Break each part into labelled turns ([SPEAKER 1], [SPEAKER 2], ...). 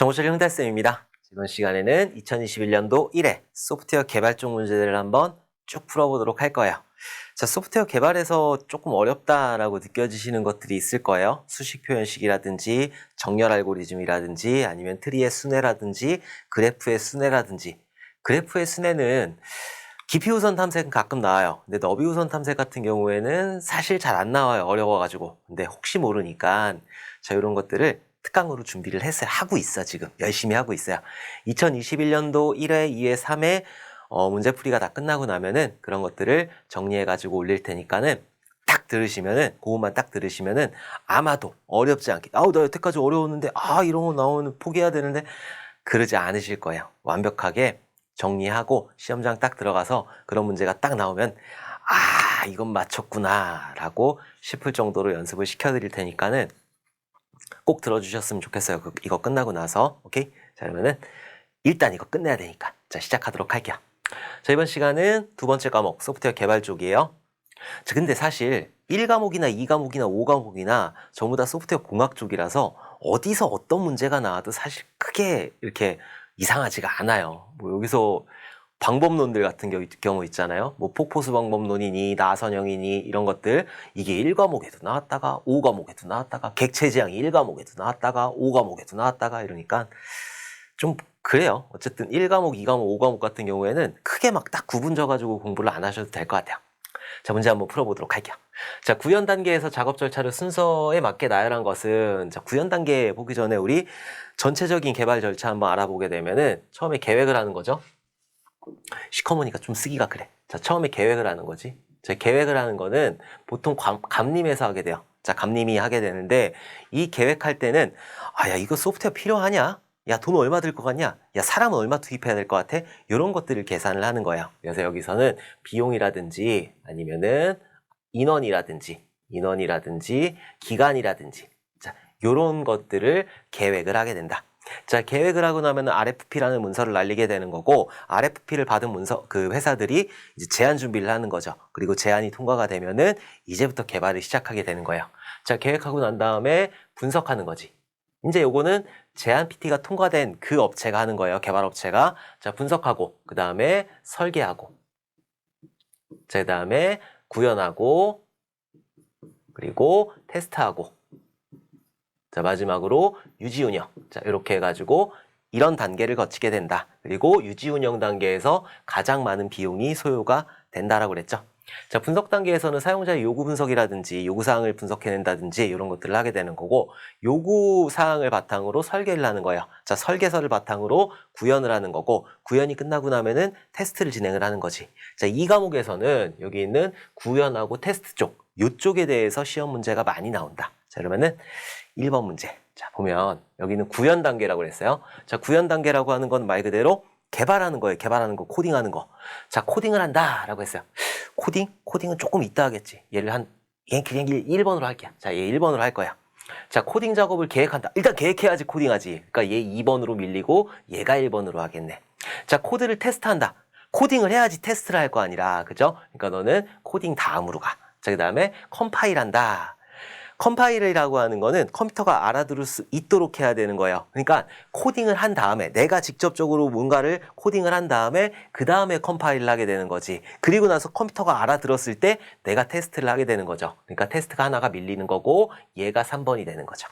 [SPEAKER 1] 정보처리 흥달쌤입니다. 이번 시간에는 2021년도 1회 소프트웨어 개발 쪽 문제들을 한번 쭉 풀어보도록 할 거예요. 자, 소프트웨어 개발에서 조금 어렵다라고 느껴지시는 것들이 있을 거예요. 수식 표현식이라든지 정렬 알고리즘이라든지 아니면 트리의 순회라든지 그래프의 순회라든지. 그래프의 순회는 깊이 우선 탐색은 가끔 나와요. 근데 너비 우선 탐색 같은 경우에는 사실 잘 안 나와요. 어려워가지고. 근데 혹시 모르니까 자, 이런 것들을 특강으로 준비를 했어요. 하고 있어, 지금. 열심히 하고 있어요. 2021년도 1회, 2회, 3회 문제풀이가 다 끝나고 나면은 그런 것들을 정리해가지고 올릴 테니까는 딱 들으시면은, 그것만 딱 들으시면은 아마도 어렵지 않게, 나 여태까지 어려웠는데, 이런 거 나오면 포기해야 되는데, 그러지 않으실 거예요. 완벽하게 정리하고 시험장 딱 들어가서 그런 문제가 딱 나오면, 이건 맞췄구나, 라고 싶을 정도로 연습을 시켜드릴 테니까는 꼭 들어주셨으면 좋겠어요. 이거 끝나고 나서. 오케이? 자, 그러면은 일단 이거 끝내야 되니까. 자, 시작하도록 할게요. 자, 이번 시간은 두 번째 과목 소프트웨어 개발 쪽이에요. 자, 근데 사실 1과목이나 2과목이나 5과목이나 전부 다 소프트웨어 공학 쪽이라서 어디서 어떤 문제가 나와도 사실 크게 이렇게 이상하지가 않아요. 뭐 여기서 방법론들 같은 경우 있잖아요. 뭐 폭포수 방법론이니 나선형이니 이런 것들, 이게 1과목에도 나왔다가 5과목에도 나왔다가 객체지향이 1과목에도 나왔다가 5과목에도 나왔다가 이러니까 좀 그래요. 어쨌든 1과목, 2과목, 5과목 같은 경우에는 크게 막 딱 구분져가지고 공부를 안 하셔도 될 것 같아요. 자, 문제 한번 풀어보도록 할게요. 자, 구현 단계에서 작업 절차를 순서에 맞게 나열한 것은, 자, 구현 단계 보기 전에 우리 전체적인 개발 절차 한번 알아보게 되면은 처음에 계획을 하는 거죠. 시커머니까 좀 쓰기가 그래. 자, 처음에 계획을 하는 거지. 자, 계획을 하는 거는 보통 감림에서 하게 돼요. 자, 감림이 하게 되는데, 이 계획할 때는, 야, 이거 소프트웨어 필요하냐? 야, 돈 얼마 들 것 같냐? 야, 사람은 얼마 투입해야 될 것 같아? 이런 것들을 계산을 하는 거예요. 그래서 여기서는 비용이라든지, 아니면은 인원이라든지, 기간이라든지, 자, 요런 것들을 계획을 하게 된다. 자, 계획을 하고 나면 RFP라는 문서를 날리게 되는 거고, RFP를 받은 그 회사들이 이제 제안 준비를 하는 거죠. 그리고 제안이 통과가 되면은 이제부터 개발을 시작하게 되는 거예요. 자, 계획하고 난 다음에 분석하는 거지. 이제 요거는 제안 PT가 통과된 그 업체가 하는 거예요. 개발업체가. 자, 분석하고, 그 다음에 설계하고, 자, 그 다음에 구현하고, 그리고 테스트하고, 자, 마지막으로 유지운영. 자, 이렇게 해가지고 이런 단계를 거치게 된다. 그리고 유지운영 단계에서 가장 많은 비용이 소요가 된다라고 그랬죠. 자, 분석 단계에서는 사용자의 요구 분석이라든지 요구사항을 분석해낸다든지 이런 것들을 하게 되는 거고, 요구사항을 바탕으로 설계를 하는 거예요. 자, 설계서를 바탕으로 구현을 하는 거고, 구현이 끝나고 나면은 테스트를 진행을 하는 거지. 자, 이 과목에서는 여기 있는 구현하고 테스트 쪽, 요쪽에 대해서 시험 문제가 많이 나온다. 자, 그러면은 1번 문제. 자, 보면 여기는 구현 단계라고 그랬어요. 자, 구현 단계라고 하는 건 말 그대로 개발하는 거예요. 개발하는 거, 코딩하는 거. 자, 코딩을 한다라고 했어요. 코딩은 조금 이따 하겠지. 얘 그냥 1번으로 할게요. 자, 얘 1번으로 할 거야. 자, 코딩 작업을 계획한다. 일단 계획해야지 코딩하지. 그러니까 얘 2번으로 밀리고 얘가 1번으로 하겠네. 자, 코드를 테스트한다. 코딩을 해야지 테스트를 할 거 아니라, 그죠? 그러니까 너는 코딩 다음으로 가. 자, 그 다음에 컴파일한다. 컴파일이라고 하는 거는 컴퓨터가 알아들을 수 있도록 해야 되는 거예요. 그러니까 코딩을 한 다음에, 내가 직접적으로 뭔가를 코딩을 한 다음에 그 다음에 컴파일을 하게 되는 거지. 그리고 나서 컴퓨터가 알아들었을 때 내가 테스트를 하게 되는 거죠. 그러니까 테스트가 하나가 밀리는 거고 얘가 3번이 되는 거죠.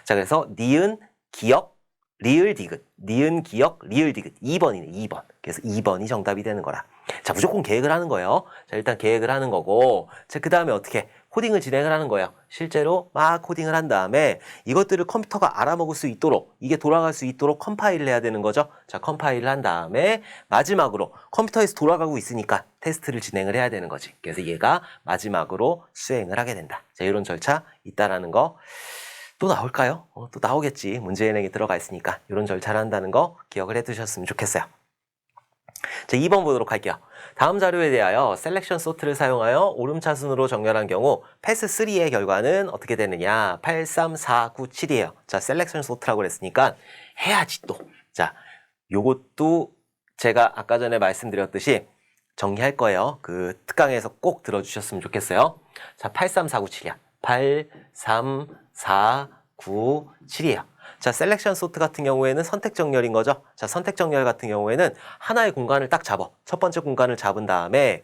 [SPEAKER 1] 자, 그래서 니은, 기억, 리을 디귿, 니은, 기억, 리을 디귿 2번이네. 2번. 그래서 2번이 정답이 되는 거라. 자, 무조건 계획을 하는 거예요. 자, 일단 계획을 하는 거고, 자, 그 다음에 어떻게 코딩을 진행을 하는 거예요. 실제로 막 코딩을 한 다음에 이것들을 컴퓨터가 알아먹을 수 있도록, 이게 돌아갈 수 있도록 컴파일을 해야 되는 거죠. 자, 컴파일을 한 다음에 마지막으로 컴퓨터에서 돌아가고 있으니까 테스트를 진행을 해야 되는 거지. 그래서 얘가 마지막으로 수행을 하게 된다. 자, 이런 절차 있다라는 거. 또 나올까요? 또 나오겠지. 문제은행에 들어가 있으니까 이런 절차를 한다는 거 기억을 해두셨으면 좋겠어요. 자, 2번 보도록 할게요. 다음 자료에 대하여 셀렉션 소트를 사용하여 오름차순으로 정렬한 경우 패스 3의 결과는 어떻게 되느냐? 8, 3, 4, 9, 7이에요. 자, 셀렉션 소트라고 그랬으니까 해야지 또. 자, 요것도 제가 아까 전에 말씀드렸듯이 정리할 거예요. 그 특강에서 꼭 들어주셨으면 좋겠어요. 자, 8, 3, 4, 9, 7이야. 8, 3, 4, 9, 7이에요. 자, 셀렉션 소트 같은 경우에는 선택 정렬인 거죠. 자, 선택 정렬 같은 경우에는 하나의 공간을 딱 잡아. 첫 번째 공간을 잡은 다음에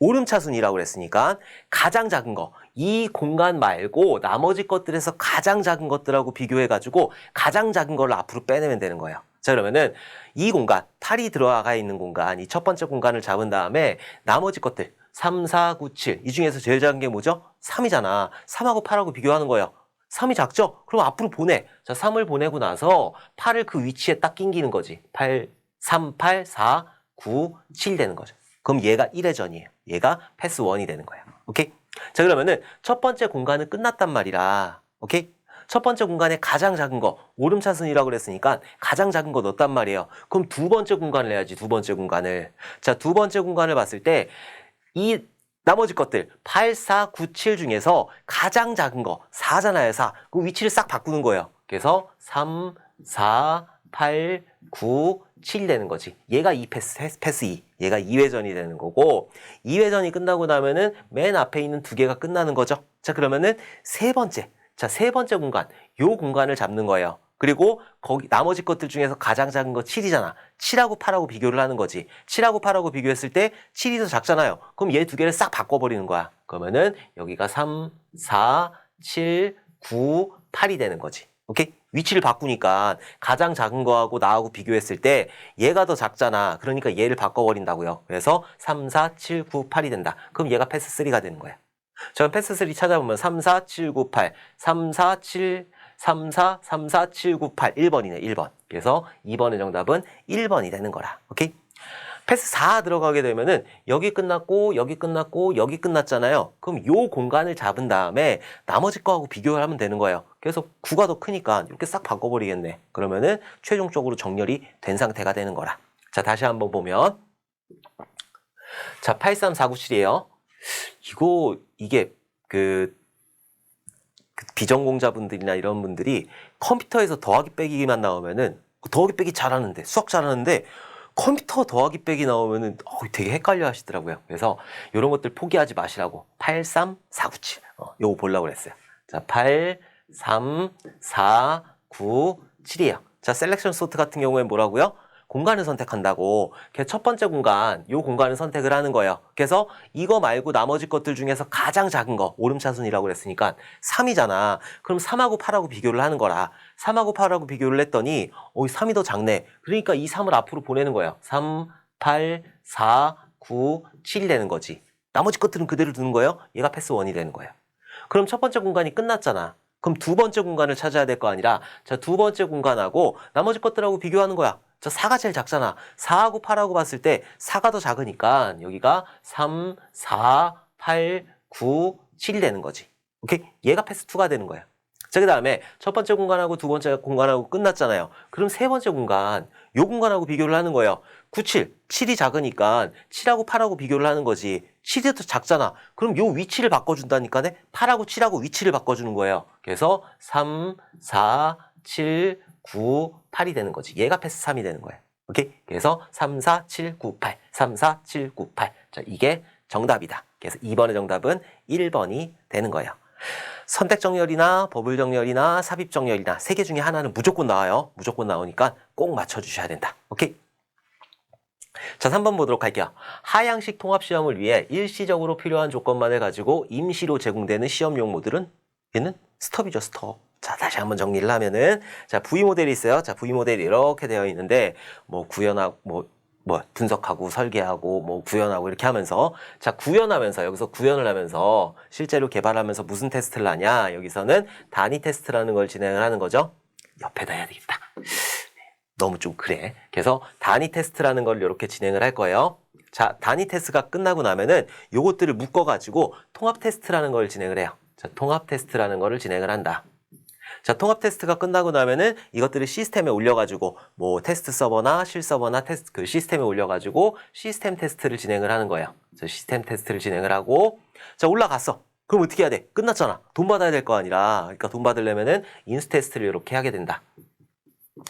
[SPEAKER 1] 오름차순이라고 그랬으니까 가장 작은 거, 이 공간 말고 나머지 것들에서 가장 작은 것들하고 비교해가지고 가장 작은 걸 앞으로 빼내면 되는 거예요. 자, 그러면은 이 공간, 탈이 들어가 있는 공간, 이 첫 번째 공간을 잡은 다음에 나머지 것들 3, 4, 9, 7 이 중에서 제일 작은 게 뭐죠? 3이잖아. 3하고 8하고 비교하는 거예요. 3이 작죠? 그럼 앞으로 보내. 자, 3을 보내고 나서 8을 그 위치에 딱 낑기는 거지. 8, 3, 8, 4, 9, 7 되는 거죠. 그럼 얘가 1회전이에요. 얘가 패스 1이 되는 거예요. 오케이? 자, 그러면은 첫 번째 공간은 끝났단 말이라. 오케이? 첫 번째 공간에 가장 작은 거, 오름차순이라고 그랬으니까 가장 작은 거 넣었단 말이에요. 그럼 두 번째 공간을 해야지, 두 번째 공간을. 자, 두 번째 공간을 봤을 때 이 나머지 것들 8, 4, 9, 7 중에서 가장 작은 거 4잖아요. 4. 그 위치를 싹 바꾸는 거예요. 그래서 3, 4, 8, 9, 7 되는 거지. 얘가 2 패스 2. 얘가 2회전이 되는 거고 2회전이 끝나고 나면은 맨 앞에 있는 두 개가 끝나는 거죠. 자, 그러면은 세 번째. 자, 세 번째 공간. 요 공간을 잡는 거예요. 그리고 거기 나머지 것들 중에서 가장 작은 거 7이잖아. 7하고 8하고 비교를 하는 거지. 7하고 8하고 비교했을 때 7이 더 작잖아요. 그럼 얘 두 개를 싹 바꿔버리는 거야. 그러면은 여기가 3, 4, 7, 9, 8이 되는 거지. 오케이? 위치를 바꾸니까 가장 작은 거하고 나하고 비교했을 때 얘가 더 작잖아. 그러니까 얘를 바꿔버린다고요. 그래서 3, 4, 7, 9, 8이 된다. 그럼 얘가 패스 3가 되는 거야. 자, 그럼 패스 3 찾아보면 3, 4, 7, 9, 8, 3, 4, 7, 3, 4, 3, 4, 7, 9, 8, 1번이네, 1번. 그래서 2번의 정답은 1번이 되는 거라. 오케이? 패스 4 들어가게 되면은 여기 끝났고, 여기 끝났고, 여기 끝났잖아요. 그럼 요 공간을 잡은 다음에 나머지 거하고 비교를 하면 되는 거예요. 그래서 9가 더 크니까 이렇게 싹 바꿔버리겠네. 그러면은 최종적으로 정렬이 된 상태가 되는 거라. 자, 다시 한번 보면. 자, 83497이에요. 이게 비전공자분들이나 이런 분들이 컴퓨터에서 더하기 빼기만 나오면은 더하기 빼기 잘하는데 수학 잘하는데 컴퓨터 더하기 빼기 나오면은 되게 헷갈려 하시더라고요. 그래서 이런 것들 포기하지 마시라고 83497 요거 보려고 그랬어요. 자, 8, 3, 4, 9, 7이에요. 자, 셀렉션 소트 같은 경우에는 뭐라고요? 공간을 선택한다고. 그래서 첫 번째 공간, 요 공간을 선택을 하는 거예요. 그래서 이거 말고 나머지 것들 중에서 가장 작은 거, 오름차순이라고 그랬으니까 3이잖아. 그럼 3하고 8하고 비교를 하는 거라. 3하고 8하고 비교를 했더니 3이 더 작네. 그러니까 이 3을 앞으로 보내는 거예요. 3, 8, 4, 9, 7이 되는 거지. 나머지 것들은 그대로 두는 거예요. 얘가 패스 1이 되는 거예요. 그럼 첫 번째 공간이 끝났잖아. 그럼 두 번째 공간을 찾아야 될 거 아니라 자, 두 번째 공간하고 나머지 것들하고 비교하는 거야. 저 4가 제일 작잖아. 4하고 8하고 봤을 때 4가 더 작으니까 여기가 3, 4, 8, 9, 7이 되는 거지. 오케이? 얘가 패스 2가 되는 거야. 자, 그 다음에 첫 번째 공간하고 두 번째 공간하고 끝났잖아요. 그럼 세 번째 공간, 요 공간하고 비교를 하는 거예요. 9, 7. 7이 작으니까 7하고 8하고 비교를 하는 거지. 7이 더 작잖아. 그럼 요 위치를 바꿔준다니까네. 8하고 7하고 위치를 바꿔주는 거예요. 그래서 3, 4, 7, 9, 8이 되는 거지. 얘가 패스 3이 되는 거예요. 오케이? 그래서 3, 4, 7, 9, 8. 3, 4, 7, 9, 8. 자, 이게 정답이다. 그래서 2번의 정답은 1번이 되는 거예요. 선택 정렬이나 버블 정렬이나 삽입 정렬이나 세 개 중에 하나는 무조건 나와요. 무조건 나오니까 꼭 맞춰주셔야 된다. 오케이? 자, 3번 보도록 할게요. 하향식 통합시험을 위해 일시적으로 필요한 조건만을 가지고 임시로 제공되는 시험용 모듈은 얘는 스톱이죠, 스톱. 자, 다시 한번 정리를 하면은 자, V 모델이 있어요. 자, V 모델이 이렇게 되어 있는데 뭐 구현하고 분석하고 설계하고 뭐 구현하고 이렇게 하면서 자, 구현하면서 여기서 구현을 하면서 실제로 개발하면서 무슨 테스트를 하냐? 여기서는 단위 테스트라는 걸 진행을 하는 거죠. 옆에다 해야 되겠다. 너무 좀 그래. 그래서 단위 테스트라는 걸 이렇게 진행을 할 거예요. 자, 단위 테스트가 끝나고 나면은 요것들을 묶어가지고 통합 테스트라는 걸 진행을 해요. 자, 통합 테스트라는 거를 진행을 한다. 자, 통합 테스트가 끝나고 나면은 이것들을 시스템에 올려가지고 뭐 테스트 서버나 실 서버나 테스트 그 시스템에 올려가지고 시스템 테스트를 진행을 하는 거예요. 자, 시스템 테스트를 진행을 하고 자, 올라갔어. 그럼 어떻게 해야 돼? 끝났잖아. 돈 받아야 될 거 아니라. 그러니까 돈 받으려면은 인수 테스트를 이렇게 하게 된다.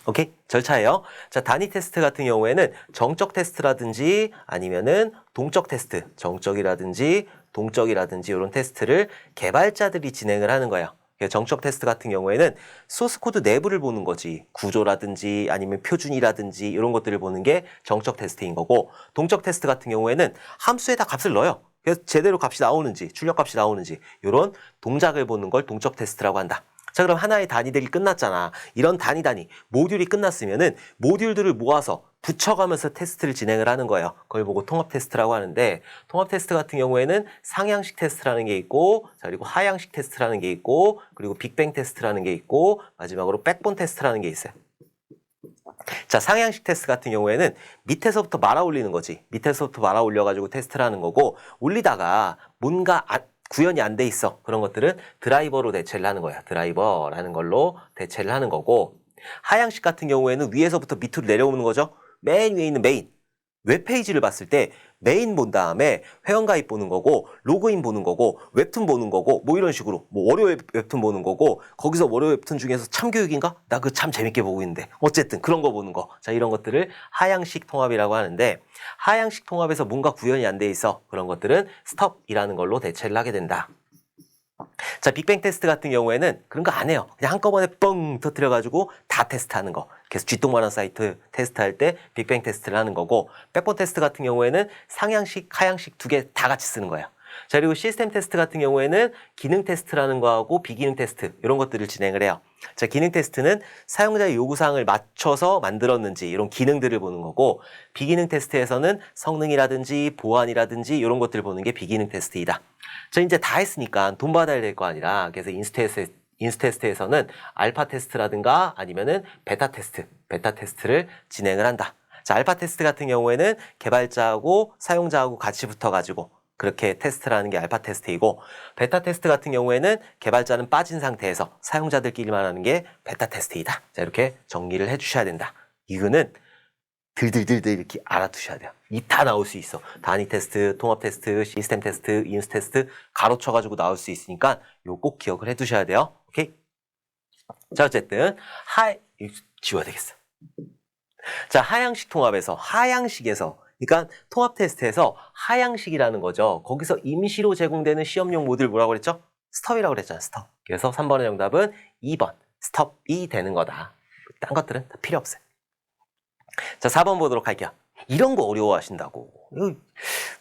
[SPEAKER 1] 오케이? 절차예요. 자, 단위 테스트 같은 경우에는 정적 테스트라든지 아니면은 동적 테스트, 정적이라든지 동적이라든지 이런 테스트를 개발자들이 진행을 하는 거예요. 정적 테스트 같은 경우에는 소스 코드 내부를 보는 거지. 구조라든지 아니면 표준이라든지 이런 것들을 보는 게 정적 테스트인 거고, 동적 테스트 같은 경우에는 함수에다 값을 넣어요. 그래서 제대로 값이 나오는지, 출력값이 나오는지 이런 동작을 보는 걸 동적 테스트라고 한다. 자, 그럼 하나의 단위들이 끝났잖아. 이런 단위 모듈이 끝났으면은 모듈들을 모아서 붙여가면서 테스트를 진행을 하는 거예요. 그걸 보고 통합 테스트라고 하는데, 통합 테스트 같은 경우에는 상향식 테스트라는 게 있고, 자, 그리고 하향식 테스트라는 게 있고, 그리고 빅뱅 테스트라는 게 있고, 마지막으로 백본 테스트라는 게 있어요. 자, 상향식 테스트 같은 경우에는 밑에서부터 말아 올리는 거지. 밑에서부터 말아 올려가지고 테스트를 하는 거고, 올리다가 뭔가 구현이 안 돼 있어. 그런 것들은 드라이버로 대체를 하는 거야. 드라이버라는 걸로 대체를 하는 거고, 하향식 같은 경우에는 위에서부터 밑으로 내려오는 거죠. 맨 위에 있는 메인. 웹페이지를 봤을 때 메인 본 다음에 회원가입 보는 거고, 로그인 보는 거고, 웹툰 보는 거고, 뭐 이런 식으로 뭐 월요 웹툰 보는 거고, 거기서 월요 웹툰 중에서 참교육인가? 나 그거 참 재밌게 보고 있는데 어쨌든 그런 거 보는 거. 자, 이런 것들을 하향식 통합이라고 하는데, 하향식 통합에서 뭔가 구현이 안 돼 있어. 그런 것들은 스톱이라는 걸로 대체를 하게 된다. 자, 빅뱅 테스트 같은 경우에는 그런 거 안 해요. 그냥 한꺼번에 뻥 터뜨려가지고 다 테스트하는 거. 그래서 쥐똥만한 사이트 테스트할 때 빅뱅 테스트를 하는 거고, 백본 테스트 같은 경우에는 상향식, 하향식 두 개 다 같이 쓰는 거예요. 자, 그리고 시스템 테스트 같은 경우에는 기능 테스트라는 거하고 비기능 테스트 이런 것들을 진행을 해요. 자, 기능 테스트는 사용자의 요구사항을 맞춰서 만들었는지 이런 기능들을 보는 거고, 비기능 테스트에서는 성능이라든지 보안이라든지 이런 것들을 보는 게 비기능 테스트이다. 자, 이제 다 했으니까 돈 받아야 될 거 아니라, 그래서 인수 테스트에서는 알파 테스트라든가 아니면은 베타 테스트를 진행을 한다. 자, 알파 테스트 같은 경우에는 개발자하고 사용자하고 같이 붙어가지고 그렇게 테스트를 하는 게 알파 테스트이고, 베타 테스트 같은 경우에는 개발자는 빠진 상태에서 사용자들끼리만 하는 게 베타 테스트이다. 자, 이렇게 정리를 해주셔야 된다. 이거는 들들들들 이렇게 알아두셔야 돼요. 이 다 나올 수 있어. 단위 테스트, 통합 테스트, 시스템 테스트, 인수 테스트 가로쳐가지고 나올 수 있으니까 요거 꼭 기억을 해두셔야 돼요. 오케이? 자, 어쨌든 지워야 되겠어. 자, 하향식 통합에서 하향식에서, 그러니까 통합 테스트에서 하향식이라는 거죠. 거기서 임시로 제공되는 시험용 모듈 뭐라고 그랬죠? 스톱이라고 그랬잖아. 스톱. 그래서 3번의 정답은 2번 스톱이 되는 거다. 딴 것들은 다 필요 없어요. 자, 4번 보도록 할게요. 이런 거 어려워하신다고.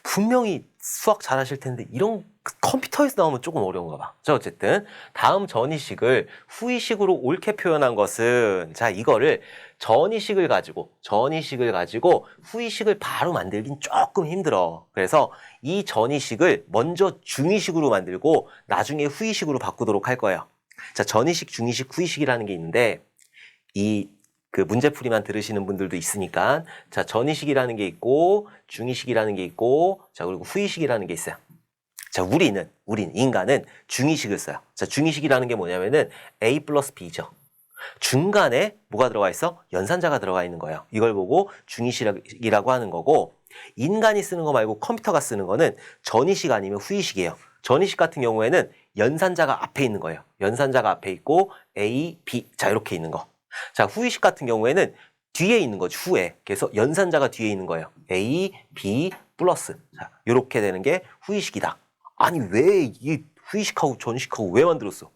[SPEAKER 1] 분명히 수학 잘하실 텐데 이런 컴퓨터에서 나오면 조금 어려운가 봐. 자, 어쨌든 다음 전이식을 후이식으로 옳게 표현한 것은, 자, 이거를 전이식을 가지고 후이식을 바로 만들긴 조금 힘들어. 그래서 이 전이식을 먼저 중이식으로 만들고 나중에 후이식으로 바꾸도록 할 거예요. 자, 전이식, 중이식, 후이식이라는 게 있는데, 그 문제풀이만 들으시는 분들도 있으니까, 자, 전이식이라는 게 있고, 중이식이라는 게 있고, 자, 그리고 후이식이라는 게 있어요. 자, 인간은 중이식을 써요. 자, 중이식이라는 게 뭐냐면은 A 플러스 B죠. 중간에 뭐가 들어가 있어? 연산자가 들어가 있는 거예요. 이걸 보고 중이식이라고 하는 거고, 인간이 쓰는 거 말고 컴퓨터가 쓰는 거는 전이식 아니면 후이식이에요. 전이식 같은 경우에는 연산자가 앞에 있는 거예요. 연산자가 앞에 있고, A, B, 자, 이렇게 있는 거. 자, 후이식 같은 경우에는 뒤에 있는 거죠. 후에. 그래서 연산자가 뒤에 있는 거예요. A, B 플러스. 자, 이렇게 되는 게 후이식이다. 아니, 왜 이 후이식하고 전이식하고 왜 만들었어?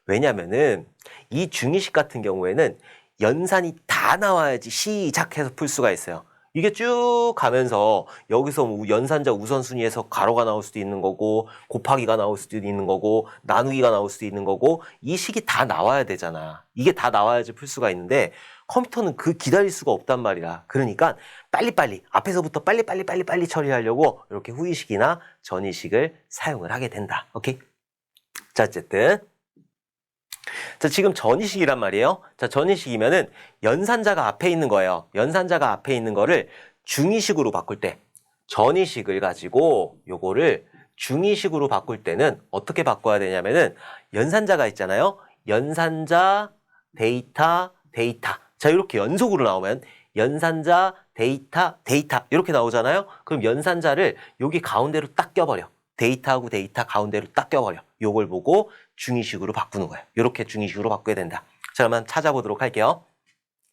[SPEAKER 1] 왜냐면은 이 중이식 같은 경우에는 연산이 다 나와야지 시작해서 풀 수가 있어요. 이게 쭉 가면서 여기서 뭐 연산자 우선순위에서 가로가 나올 수도 있는 거고, 곱하기가 나올 수도 있는 거고, 나누기가 나올 수도 있는 거고, 이 식이 다 나와야 되잖아. 이게 다 나와야지 풀 수가 있는데 컴퓨터는 그 기다릴 수가 없단 말이야. 그러니까 빨리빨리 앞에서부터 빨리 처리하려고 이렇게 후이식이나 전이식을 사용을 하게 된다. 오케이? 자, 어쨌든 자, 지금 전이식이란 말이에요. 자, 전이식이면은 연산자가 앞에 있는 거예요. 연산자가 앞에 있는 거를 중이식으로 바꿀 때, 전이식을 가지고 요거를 중이식으로 바꿀 때는 어떻게 바꿔야 되냐면은 연산자가 있잖아요. 연산자, 데이터. 자, 이렇게 연속으로 나오면 연산자, 데이터 이렇게 나오잖아요. 그럼 연산자를 여기 가운데로 딱 껴버려. 데이터하고 데이터 가운데로 딱 껴버려. 요걸 보고 중이식으로 바꾸는 거예요. 이렇게 중이식으로 바꿔야 된다. 자, 그러면 찾아보도록 할게요.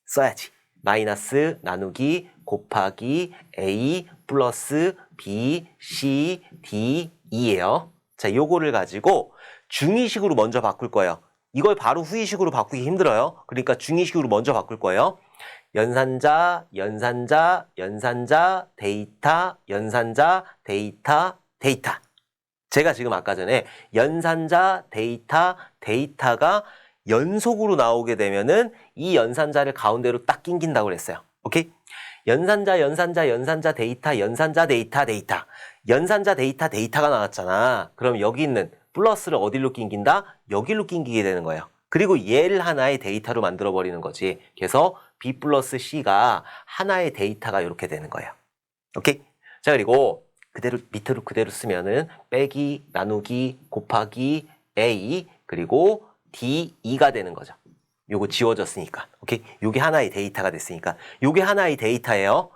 [SPEAKER 1] 써야지. 마이너스 나누기 곱하기 A 플러스 B, C, D, E예요. 자, 요거를 가지고 중이식으로 먼저 바꿀 거예요. 이걸 바로 후이식으로 바꾸기 힘들어요. 그러니까 중위식으로 먼저 바꿀 거예요. 연산자, 연산자, 연산자, 데이터, 연산자, 데이터, 데이터. 제가 지금 아까 전에 연산자, 데이터, 데이터가 연속으로 나오게 되면은 이 연산자를 가운데로 딱 낑긴다고 그랬어요. 오케이? 연산자, 연산자, 연산자, 데이터, 연산자, 데이터, 데이터. 연산자, 데이터, 데이터가 나왔잖아. 그럼 여기 있는 플러스를 어디로 낑긴다? 여기로 낑기게 되는 거예요. 그리고 얘를 하나의 데이터로 만들어버리는 거지. 그래서 B 플러스 C가 하나의 데이터가 이렇게 되는 거예요. 오케이? 자, 그리고 그대로 밑으로 그대로 쓰면은 빼기, 나누기, 곱하기, A, 그리고 D2가 되는 거죠. 요거 지워졌으니까. 오케이? 요게 하나의 데이터가 됐으니까. 요게 하나의 데이터예요.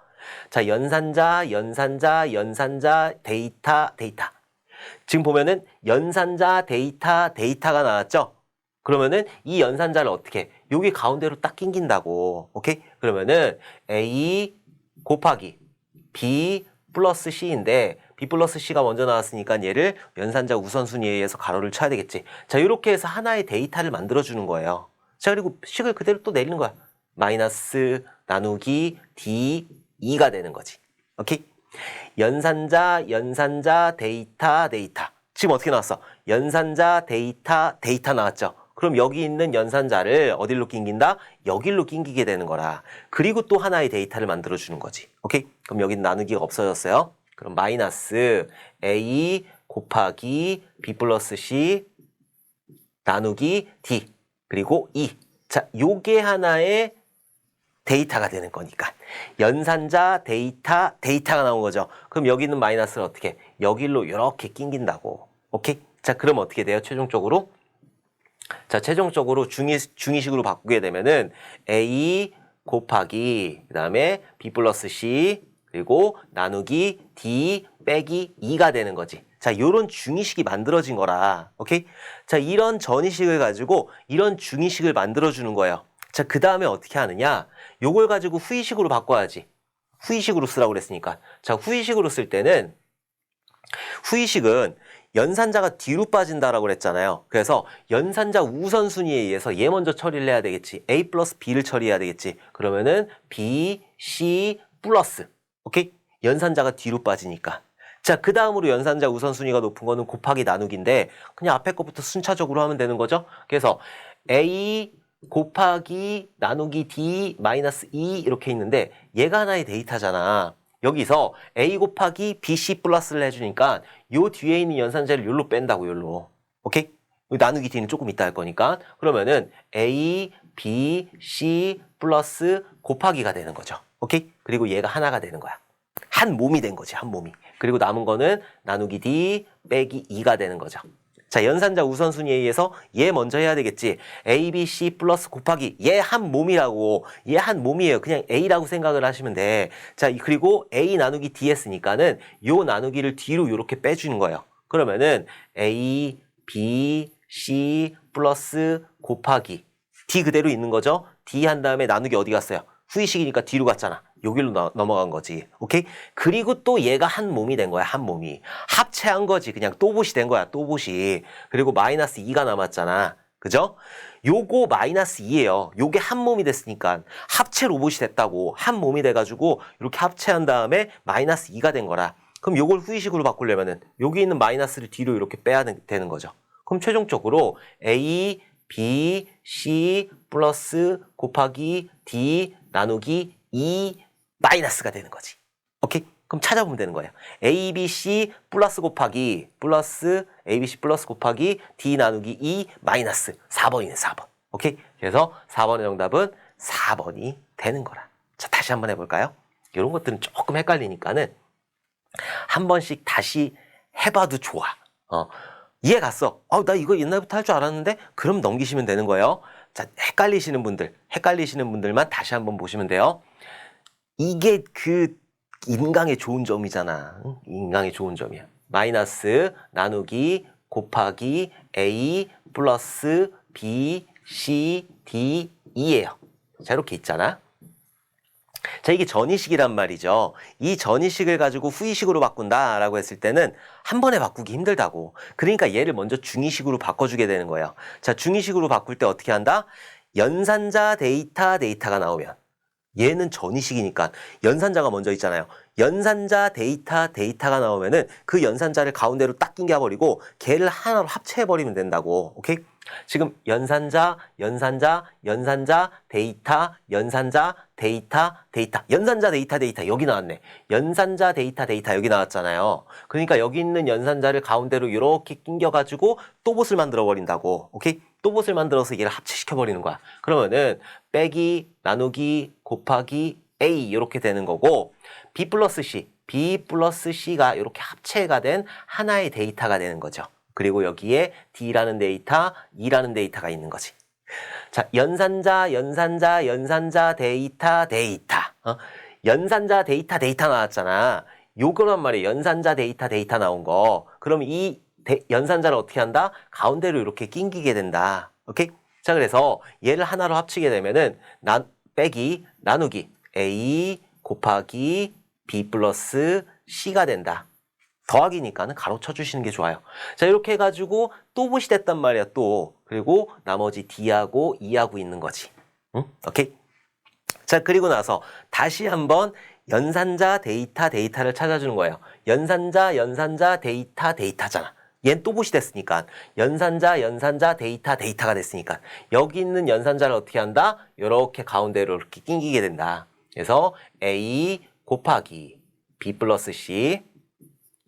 [SPEAKER 1] 자, 연산자, 연산자, 연산자, 데이터, 데이터. 지금 보면은 연산자, 데이터, 데이터가 나왔죠? 그러면은 이 연산자를 어떻게 해? 여기 가운데로 딱 낑긴다고. 오케이? 그러면은 A 곱하기 B 플러스 C인데 B 플러스 C가 먼저 나왔으니까 얘를 연산자 우선순위에 의해서 가로를 쳐야 되겠지. 자, 이렇게 해서 하나의 데이터를 만들어주는 거예요. 자, 그리고 식을 그대로 또 내리는 거야. 마이너스 나누기 D2가 되는 거지. 오케이? 연산자, 연산자, 데이터, 데이터. 지금 어떻게 나왔어? 연산자, 데이터, 데이터 나왔죠? 그럼 여기 있는 연산자를 어디로 낑긴다? 여기로 낑기게 되는 거라. 그리고 또 하나의 데이터를 만들어주는 거지. 오케이? 그럼 여기는 나누기가 없어졌어요. 그럼 마이너스 A 곱하기 B 플러스 C 나누기 D 그리고 2. 자, 요게 하나의 데이터가 되는 거니까. 연산자, 데이터, 데이터가 나온 거죠. 그럼 여기 있는 마이너스를 어떻게 해? 여기로 이렇게 낑긴다고. 오케이? 자, 그럼 어떻게 돼요? 최종적으로? 자, 최종적으로 중위식으로 바꾸게 되면은 A 곱하기 그 다음에 B 플러스 C 그리고 나누기 D 빼기 2가 되는 거지. 자, 요런 중위식이 만들어진 거라. 오케이? 자, 이런 전위식을 가지고 이런 중위식을 만들어주는 거예요. 자, 그 다음에 어떻게 하느냐? 요걸 가지고 후위식으로 바꿔야지. 후위식으로 쓰라고 그랬으니까. 자, 후위식으로 쓸 때는 후위식은 연산자가 뒤로 빠진다라고 그랬잖아요. 그래서 연산자 우선순위에 의해서 얘 먼저 처리를 해야 되겠지. A 플러스 B를 처리해야 되겠지. 그러면은 B, C 플러스. 오케이? 연산자가 뒤로 빠지니까. 자, 그 다음으로 연산자 우선순위가 높은 거는 곱하기 나누기인데 그냥 앞에 것부터 순차적으로 하면 되는 거죠. 그래서 A 곱하기 나누기 D 마이너스 2 이렇게 있는데 얘가 하나의 데이터잖아. 여기서 A 곱하기 BC 플러스를 해주니까 요 뒤에 있는 연산자를 요로 뺀다고 요로. 오케이? 나누기 D는 조금 이따 할 거니까. 그러면은 A, B, C 플러스 곱하기가 되는 거죠. 오케이? 그리고 얘가 하나가 되는 거야. 한 몸이 된 거지, 한 몸이. 그리고 남은 거는 나누기 D 빼기 2가 되는 거죠. 자, 연산자 우선순위에 의해서 얘 먼저 해야 되겠지. A, B, C 플러스 곱하기 얘 한 몸이라고. 얘 한 몸이에요. 그냥 A라고 생각을 하시면 돼. 자, 그리고 A 나누기 D 했으니까는 요 나누기를 D로 이렇게 빼주는 거예요. 그러면은 A, B, C 플러스 곱하기 D 그대로 있는 거죠. D 한 다음에 나누기 어디 갔어요? 후위식이니까 D로 갔잖아. 여기로 넘어간 거지. 오케이? 그리고 또 얘가 한 몸이 된 거야. 한 몸이. 합체한 거지. 그냥 또봇이 된 거야. 또봇이. 그리고 마이너스 2가 남았잖아. 그죠? 요거 마이너스 2예요. 요게 한 몸이 됐으니까 합체 로봇이 됐다고. 한 몸이 돼가지고 이렇게 합체한 다음에 마이너스 2가 된 거라. 그럼 요걸 후위식으로 바꾸려면은 여기 있는 마이너스를 뒤로 이렇게 빼야 되는 거죠. 그럼 최종적으로 A, B, C 플러스 곱하기 D 나누기 2 마이너스가 되는 거지. 오케이? 그럼 찾아보면 되는 거예요. ABC 플러스 곱하기 플러스 ABC 플러스 곱하기 D 나누기 2 마이너스 4번이네 4번. 오케이? 그래서 4번의 정답은 4번이 되는 거라. 자, 다시 한번 해볼까요? 이런 것들은 조금 헷갈리니까는 한 번씩 다시 해봐도 좋아. 이해 갔어? 나 이거 옛날부터 할 줄 알았는데? 그럼 넘기시면 되는 거예요. 자, 헷갈리시는 분들만 다시 한번 보시면 돼요. 이게 그 인강의 좋은 점이잖아. 응? 인강의 좋은 점이야. 마이너스 나누기 곱하기 A 플러스 B, C, D, E예요. 자, 이렇게 있잖아. 자, 이게 전이식이란 말이죠. 이 전이식을 가지고 후이식으로 바꾼다라고 했을 때는 한 번에 바꾸기 힘들다고. 그러니까 얘를 먼저 중이식으로 바꿔주게 되는 거예요. 자, 중이식으로 바꿀 때 어떻게 한다? 연산자 데이터가 나오면 얘는 전이식이니까 연산자가 먼저 있잖아요. 연산자 데이터가 나오면은 그 연산자를 가운데로 딱 끼워버리고 걔를 하나로 합체해버리면 된다고. 오케이? 지금 연산자, 데이터, 연산자, 데이터 여기 나왔네. 연산자, 데이터 여기 나왔잖아요. 그러니까 여기 있는 연산자를 가운데로 이렇게 끼워가지고 또봇을 만들어 버린다고. 오케이? 또봇을 만들어서 얘를 합체시켜 버리는 거야. 그러면은 빼기, 나누기, 곱하기 A 이렇게 되는 거고 B 플러스 C가 이렇게 합체가 된 하나의 데이터가 되는 거죠. 그리고 여기에 D라는 데이터, E라는 데이터가 있는 거지. 자, 연산자, 데이터. 연산자, 데이터 나왔잖아. 요거란 말이에요. 연산자, 데이터 나온 거. 그럼 이 연산자를 어떻게 한다? 가운데로 이렇게 끼게 된다. 오케이? 자, 그래서 얘를 하나로 합치게 되면은 빼기, 나누기 A 곱하기 B 플러스 C가 된다. 더하기니까는 가로 쳐주시는 게 좋아요. 자, 이렇게 해가지고 또봇이 됐단 말이야, 또. 그리고 나머지 D하고 E하고 있는 거지. 응? 오케이? 자, 그리고 나서 다시 한번 연산자, 데이터를 찾아주는 거예요. 연산자, 데이터잖아. 얘는 또봇이 됐으니까. 연산자, 데이터가 됐으니까. 여기 있는 연산자를 어떻게 한다? 이렇게 가운데로 이렇게 끼게 된다. 그래서 A 곱하기 B 플러스 C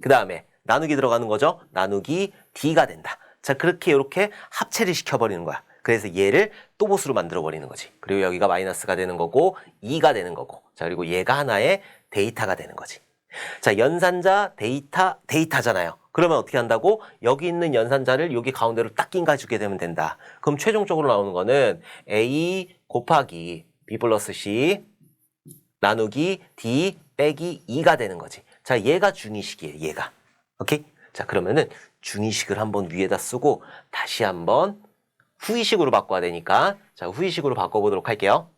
[SPEAKER 1] 그 다음에 나누기 들어가는 거죠. 나누기 D가 된다. 자, 그렇게 이렇게 합체를 시켜버리는 거야. 그래서 얘를 또봇으로 만들어버리는 거지. 그리고 여기가 마이너스가 되는 거고 2가 되는 거고. 자, 그리고 얘가 하나의 데이터가 되는 거지. 자, 연산자, 데이터잖아요. 그러면 어떻게 한다고? 여기 있는 연산자를 여기 가운데로 딱 끼워주게 되면 된다. 그럼 최종적으로 나오는 거는 A 곱하기 B 플러스 C 나누기 D 빼기 2가 되는 거지. 자, 얘가 중이식이에요, 얘가. 오케이? 자, 그러면은 중이식을 한번 위에다 쓰고 다시 한번 후이식으로 바꿔야 되니까 자, 후이식으로 바꿔보도록 할게요.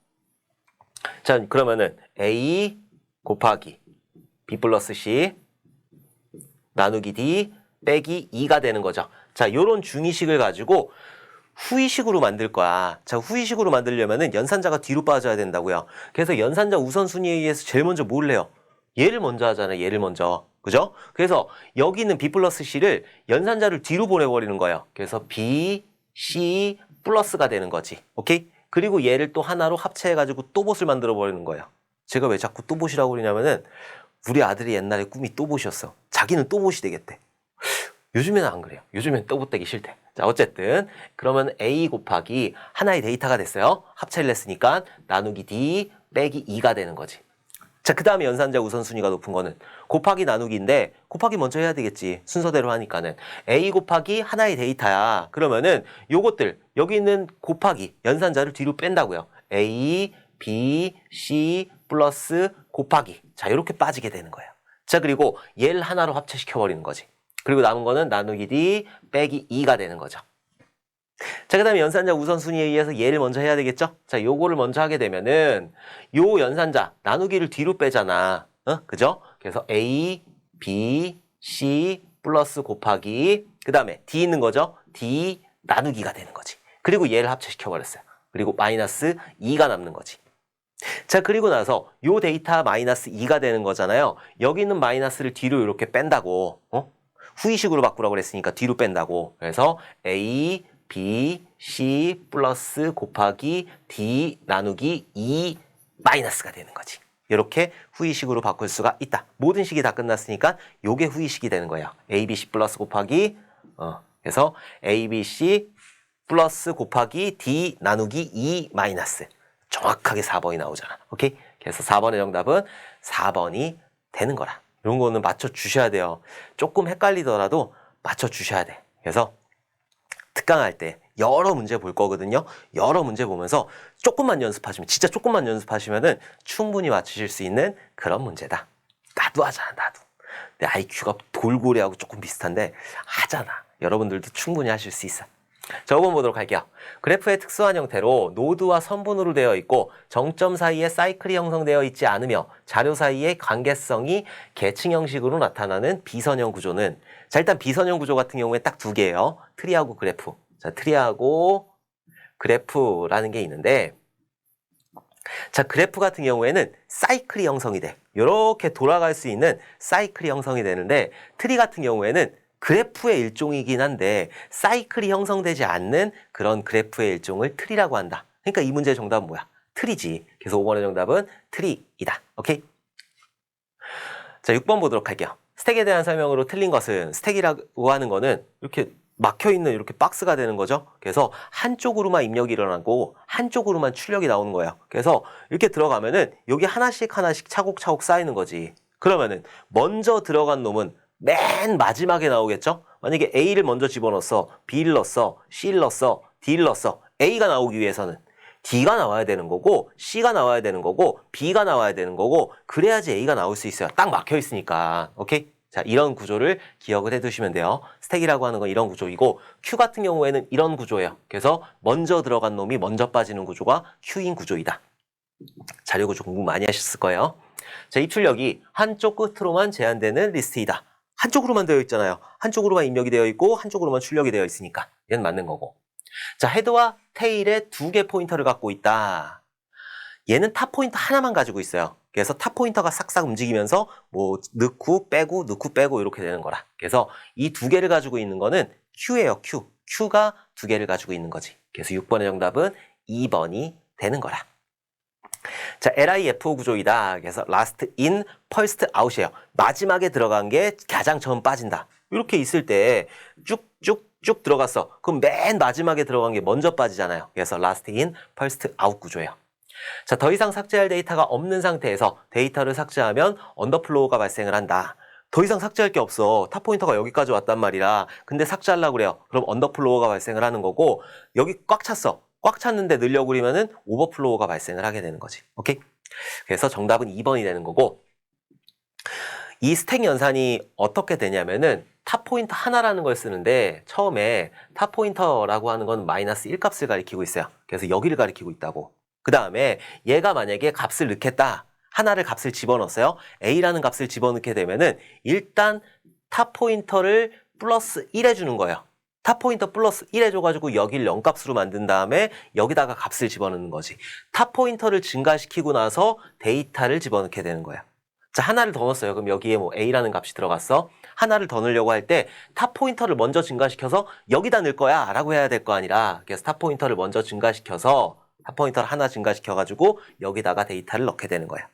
[SPEAKER 1] 자, 그러면은 A 곱하기 B 플러스 C 나누기 D 빼기 2가 되는 거죠. 자, 요런 중이식을 가지고 후이식으로 만들 거야. 자, 후이식으로 만들려면은 연산자가 뒤로 빠져야 된다고요. 그래서 연산자 우선순위에 의해서 제일 먼저 뭘 해요? 얘를 먼저 하잖아요. 얘를 먼저. 그죠? 그래서 여기 있는 B 플러스 C를 연산자를 뒤로 보내버리는 거예요. 그래서 B, C 플러스가 되는 거지. 오케이? 그리고 얘를 또 하나로 합체해가지고 또봇을 만들어버리는 거예요. 제가 왜 자꾸 또봇이라고 그러냐면은 우리 아들이 옛날에 꿈이 또봇이었어. 자기는 또봇이 되겠대. 요즘에는 안 그래요. 요즘엔 또봇 되기 싫대. 자, 어쨌든 그러면 A 곱하기 하나의 데이터가 됐어요. 합체를 했으니까 나누기 D 빼기 2가 되는 거지. 자, 그 다음에 연산자 우선순위가 높은 거는 곱하기 나누기인데 곱하기 먼저 해야 되겠지. 순서대로 하니까는 A 곱하기 하나의 데이터야. 그러면은 요것들 여기 있는 곱하기 연산자를 뒤로 뺀다고요. A, B, C 플러스 곱하기. 자, 이렇게 빠지게 되는 거예요. 자, 그리고 얘를 하나로 합체시켜버리는 거지. 그리고 남은 거는 나누기 D 빼기 2가 되는 거죠. 자, 그 다음에 연산자 우선순위에 의해서 얘를 먼저 해야 되겠죠? 자, 요거를 먼저 하게 되면은 요 연산자 나누기를 뒤로 빼잖아. 그죠? 그래서 A, B, C 플러스 곱하기 그 다음에 D 있는 거죠? D 나누기가 되는 거지. 그리고 얘를 합체시켜버렸어요. 그리고 마이너스 2가 남는 거지. 자, 그리고 나서 요 데이터 마이너스 2가 되는 거잖아요. 여기 있는 마이너스를 뒤로 이렇게 뺀다고. 후이식으로 바꾸라고 그랬으니까 뒤로 뺀다고. 그래서 A, B, C 플러스 곱하기 D 나누기 2 마이너스가 되는 거지. 이렇게 후이식으로 바꿀 수가 있다. 모든 식이 다 끝났으니까 요게 후이식이 되는 거예요. A, B, C 플러스 곱하기 그래서 A, B, C 플러스 곱하기 D 나누기 2 마이너스. 정확하게 4번이 나오잖아. 오케이? 그래서 4번의 정답은 4번이 되는 거라. 이런 거는 맞춰주셔야 돼요. 조금 헷갈리더라도 맞춰주셔야 돼. 그래서 특강할 때 여러 문제 볼 거거든요. 여러 문제 보면서 조금만 연습하시면, 진짜 조금만 연습하시면은 충분히 맞추실 수 있는 그런 문제다. 나도 하잖아, 나도. 내 IQ가 돌고래하고 조금 비슷한데 하잖아. 여러분들도 충분히 하실 수 있어. 자, 5번 보도록 할게요. 그래프의 특수한 형태로 노드와 선분으로 되어 있고 정점 사이에 사이클이 형성되어 있지 않으며 자료 사이의 관계성이 계층 형식으로 나타나는 비선형 구조는, 자, 일단 비선형 구조 같은 경우에 딱 두 개예요. 트리하고 그래프. 자, 트리하고 그래프라는 게 있는데, 자, 그래프 같은 경우에는 사이클이 형성이 돼. 이렇게 돌아갈 수 있는 사이클이 형성이 되는데, 트리 같은 경우에는 그래프의 일종이긴 한데 사이클이 형성되지 않는 그런 그래프의 일종을 트리라고 한다. 그러니까 이 문제의 정답은 뭐야? 트리지. 그래서 5번의 정답은 트리이다. 오케이? 자, 6번 보도록 할게요. 스택에 대한 설명으로 틀린 것은, 스택이라고 하는 거는 이렇게 막혀있는 이렇게 박스가 되는 거죠. 그래서 한쪽으로만 입력이 일어나고 한쪽으로만 출력이 나오는 거예요. 그래서 이렇게 들어가면은 여기 하나씩 하나씩 차곡차곡 쌓이는 거지. 그러면은 먼저 들어간 놈은 맨 마지막에 나오겠죠? 만약에 A를 먼저 집어넣었어, B를 넣었어, C를 넣었어, D를 넣었어. A가 나오기 위해서는 D가 나와야 되는 거고, C가 나와야 되는 거고, B가 나와야 되는 거고, 그래야지 A가 나올 수 있어요. 딱 막혀 있으니까. 오케이? 자, 이런 구조를 기억을 해두시면 돼요. 스택이라고 하는 건 이런 구조이고, Q 같은 경우에는 이런 구조예요. 그래서 먼저 들어간 놈이 먼저 빠지는 구조가 Q인 구조이다. 자료 구조 공부 많이 하셨을 거예요. 자, 입출력이 한쪽 끝으로만 제한되는 리스트이다. 한쪽으로만 되어 있잖아요. 한쪽으로만 입력이 되어 있고 한쪽으로만 출력이 되어 있으니까 얘는 맞는 거고. 자, 헤드와 테일에 두 개 포인터를 갖고 있다. 얘는 탑 포인터 하나만 가지고 있어요. 그래서 탑 포인터가 싹싹 움직이면서 뭐 넣고 빼고 이렇게 되는 거라. 그래서 이 두 개를 가지고 있는 거는 Q예요. Q. Q가 두 개를 가지고 있는 거지. 그래서 6번의 정답은 2번이 되는 거라. 자, LIFO 구조이다. 그래서 last in, first out이에요. 마지막에 들어간 게 가장 처음 빠진다. 이렇게 있을 때 쭉쭉쭉 들어갔어. 그럼 맨 마지막에 들어간 게 먼저 빠지잖아요. 그래서 last in, first out 구조예요. 자, 더 이상 삭제할 데이터가 없는 상태에서 데이터를 삭제하면 언더플로우가 발생을 한다. 더 이상 삭제할 게 없어. 탑 포인터가 여기까지 왔단 말이라. 근데 삭제하려고 그래요. 그럼 언더플로우가 발생을 하는 거고, 여기 꽉 찼어. 꽉 찼는데 늘려고 그러면은 오버플로우가 발생을 하게 되는 거지. 오케이? 그래서 정답은 2번이 되는 거고, 이 스택 연산이 어떻게 되냐면은 탑 포인터 하나라는 걸 쓰는데, 처음에 탑 포인터라고 하는 건 마이너스 1 값을 가리키고 있어요. 그래서 여기를 가리키고 있다고. 그 다음에 얘가 만약에 값을 넣겠다. 하나를 값을 집어넣었어요. A라는 값을 집어넣게 되면은 일단 탑 포인터를 플러스 1 해주는 거예요. 탑 포인터 플러스 1 해줘가지고 여기를 0값으로 만든 다음에 여기다가 값을 집어넣는 거지. 탑 포인터를 증가시키고 나서 데이터를 집어넣게 되는 거야. 자, 하나를 더 넣었어요. 그럼 여기에 뭐 A라는 값이 들어갔어. 하나를 더 넣으려고 할 때 탑 포인터를 먼저 증가시켜서 여기다 넣을 거야 라고 해야 될 거 아니라, 그래서 탑 포인터를 먼저 증가시켜서 탑 포인터를 하나 증가시켜가지고 여기다가 데이터를 넣게 되는 거야.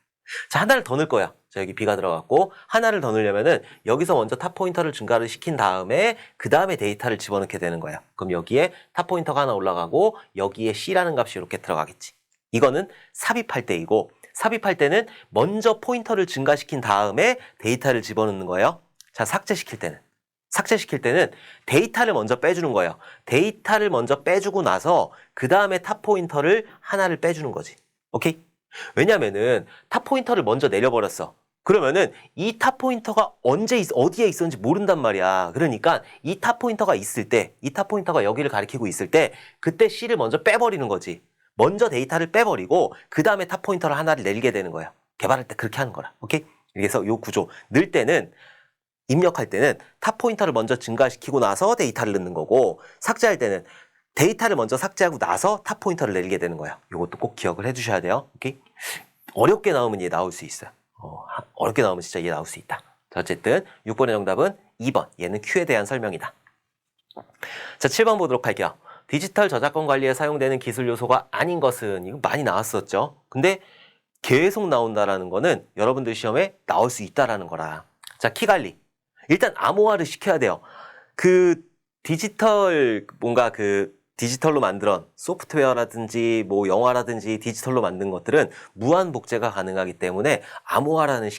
[SPEAKER 1] 자, 하나를 더 넣을 거야. 자, 여기 B가 들어갔고, 하나를 더 넣으려면은 여기서 먼저 탑 포인터를 증가를 시킨 다음에 그 다음에 데이터를 집어넣게 되는 거야. 그럼 여기에 탑 포인터가 하나 올라가고 여기에 C라는 값이 이렇게 들어가겠지. 이거는 삽입할 때이고, 삽입할 때는 먼저 포인터를 증가시킨 다음에 데이터를 집어넣는 거예요. 자, 삭제시킬 때는 데이터를 먼저 빼주는 거예요. 데이터를 먼저 빼주고 나서 그 다음에 탑 포인터를 하나를 빼주는 거지. 오케이? 왜냐면은 탑 포인터를 먼저 내려버렸어. 그러면은 이 탑 포인터가 어디에 있었는지 모른단 말이야. 그러니까 이 탑 포인터가 있을 때, 이 탑 포인터가 여기를 가리키고 있을 때 그때 C를 먼저 빼버리는 거지. 먼저 데이터를 빼버리고 그 다음에 탑 포인터를 하나를 내리게 되는 거야. 개발할 때 그렇게 하는 거라. 오케이? 그래서 요 구조 넣을 때는, 입력할 때는 탑 포인터를 먼저 증가시키고 나서 데이터를 넣는 거고, 삭제할 때는 데이터를 먼저 삭제하고 나서 탑 포인터를 내리게 되는 거예요. 이것도 꼭 기억을 해주셔야 돼요. 오케이? 어렵게 나오면 얘 나올 수 있어요. 어렵게 나오면 진짜 얘 나올 수 있다. 자, 어쨌든 6번의 정답은 2번. 얘는 Q에 대한 설명이다. 자, 7번 보도록 할게요. 디지털 저작권 관리에 사용되는 기술 요소가 아닌 것은, 이거 많이 나왔었죠. 근데 계속 나온다라는 거는 여러분들 시험에 나올 수 있다라는 거라. 자, 키 관리. 일단 암호화를 시켜야 돼요. 디지털로 만들어 소프트웨어라든지 뭐 영화라든지 디지털로 만든 것들은 무한 복제가 가능하기 때문에 암호화라는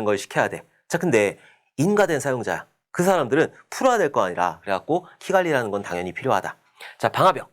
[SPEAKER 1] 걸 시켜야 돼. 자, 근데 인가된 사용자, 그 사람들은 풀어야 될 거 아니라, 그래갖고 키 관리라는 건 당연히 필요하다. 자, 방화벽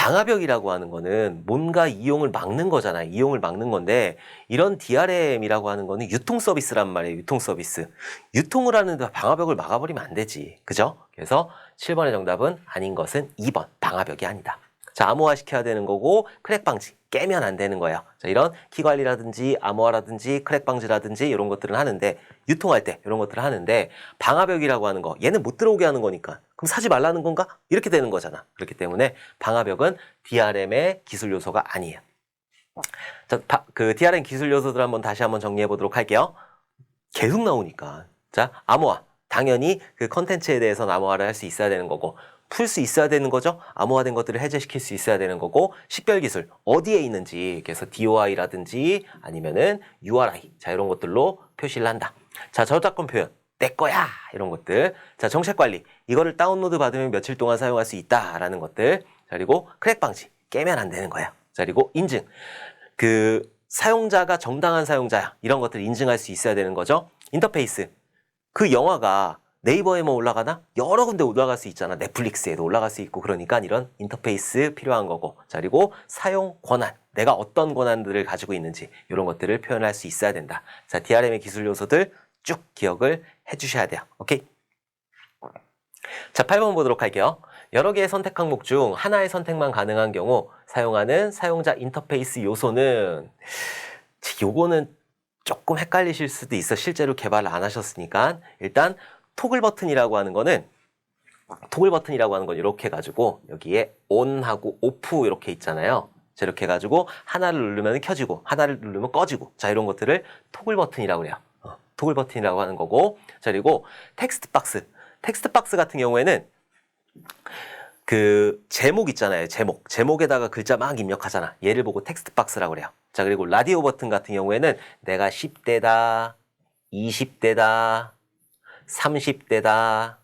[SPEAKER 1] 방화벽이라고 하는 거는 뭔가 이용을 막는 거잖아요. 이용을 막는 건데 이런 DRM이라고 하는 거는 유통 서비스란 말이에요. 유통 서비스. 유통을 하는데 방화벽을 막아버리면 안 되지. 그죠? 그래서 7번의 정답은 아닌 것은 2번. 방화벽이 아니다. 자, 암호화 시켜야 되는 거고 크랙 방지. 깨면 안 되는 거예요. 자, 이런 키 관리라든지 암호화라든지 크랙 방지라든지 이런 것들은 하는데 유통할 때 이런 것들을 하는데 방화벽이라고 하는 거 얘는 못 들어오게 하는 거니까 그럼 사지 말라는 건가? 이렇게 되는 거잖아. 그렇기 때문에 방화벽은 DRM의 기술 요소가 아니에요. 자, 그 DRM 기술 요소들 한번 다시 한번 정리해 보도록 할게요. 계속 나오니까. 자, 암호화. 당연히 그 컨텐츠에 대해서는 암호화를 할 수 있어야 되는 거고 풀 수 있어야 되는 거죠. 암호화된 것들을 해제시킬 수 있어야 되는 거고 식별 기술 어디에 있는지 그래서 DOI라든지 아니면은 URI 자 이런 것들로 표시를 한다. 자, 저작권 표현 내 거야 이런 것들. 자, 정책 관리 이거를 다운로드 받으면 며칠 동안 사용할 수 있다라는 것들. 자, 그리고 크랙 방지 깨면 안 되는 거야. 자, 그리고 인증 그 사용자가 정당한 사용자야 이런 것들을 인증할 수 있어야 되는 거죠. 인터페이스 그 영화가 네이버에만 올라가나? 여러 군데 올라갈 수 있잖아. 넷플릭스에도 올라갈 수 있고 그러니까 이런 인터페이스 필요한 거고. 자, 그리고 사용 권한. 내가 어떤 권한들을 가지고 있는지 이런 것들을 표현할 수 있어야 된다. 자, DRM의 기술 요소들 쭉 기억을 해주셔야 돼요. 오케이? 자, 8번 보도록 할게요. 여러 개의 선택 항목 중 하나의 선택만 가능한 경우 사용하는 사용자 인터페이스 요소는 요거는 조금 헷갈리실 수도 있어. 실제로 개발을 안 하셨으니까. 일단 토글 버튼이라고 하는 거는 이렇게 해가지고 여기에 ON하고 OFF 이렇게 있잖아요. 자, 이렇게 해가지고 하나를 누르면 켜지고 하나를 누르면 꺼지고 자 이런 것들을 토글 버튼이라고 그래요. 토글 버튼이라고 하는 거고 자 그리고 텍스트 박스 같은 경우에는 그 제목 있잖아요. 제목에다가 글자 막 입력하잖아. 얘를 보고 텍스트 박스라고 그래요. 자 그리고 라디오 버튼 같은 경우에는 내가 10대다 20대다 30대다,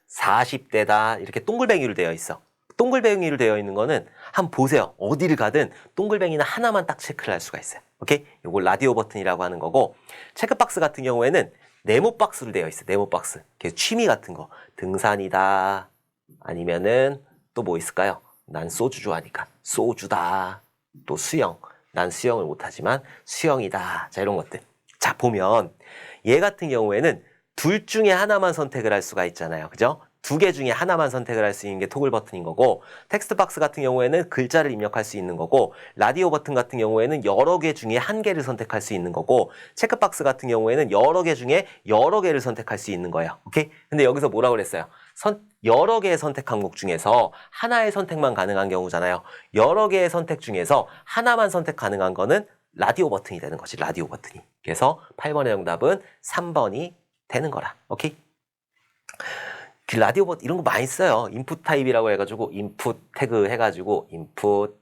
[SPEAKER 1] 40대다 이렇게 동글뱅이로 되어 있어. 동글뱅이로 되어 있는 거는 한번 보세요. 어디를 가든 동글뱅이는 하나만 딱 체크를 할 수가 있어요. 오케이? 요거 라디오 버튼이라고 하는 거고 체크박스 같은 경우에는 네모 박스로 되어 있어. 네모 박스. 취미 같은 거. 등산이다. 아니면은 또 뭐 있을까요? 난 소주 좋아하니까 소주다. 또 수영. 난 수영을 못하지만 수영이다. 자 이런 것들. 자 보면 얘 같은 경우에는 둘 중에 하나만 선택을 할 수가 있잖아요. 그죠? 두 개 중에 하나만 선택을 할 수 있는 게 토글 버튼인 거고 텍스트 박스 같은 경우에는 글자를 입력할 수 있는 거고 라디오 버튼 같은 경우에는 여러 개 중에 한 개를 선택할 수 있는 거고 체크박스 같은 경우에는 여러 개 중에 여러 개를 선택할 수 있는 거예요. 오케이? 근데 여기서 뭐라고 그랬어요? 여러 개의 선택 항목 중에서 하나의 선택만 가능한 경우잖아요. 여러 개의 선택 중에서 하나만 선택 가능한 거는 라디오 버튼이 되는 거지. 라디오 버튼이. 그래서 8번의 정답은 3번이 되는 거라. 오케이? 그 라디오 버튼 이런 거 많이 써요. 인풋 타입이라고 해가지고 인풋 태그 해가지고 인풋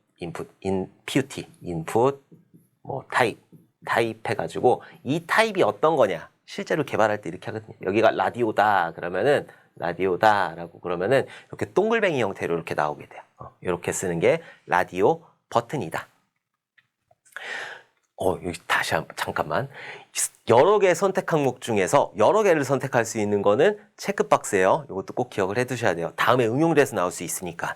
[SPEAKER 1] 뭐 타입 해가지고 이 타입이 어떤 거냐 실제로 개발할 때 이렇게 하거든요. 여기가 라디오다 그러면은 라디오다라고 그러면은 이렇게 동글뱅이 형태로 이렇게 나오게 돼요. 이렇게 쓰는 게 라디오 버튼이다. 여기 다시 잠깐만. 여러 개의 선택 항목 중에서 여러 개를 선택할 수 있는 거는 체크박스예요. 이것도 꼭 기억을 해 두셔야 돼요. 다음에 응용돼서 나올 수 있으니까.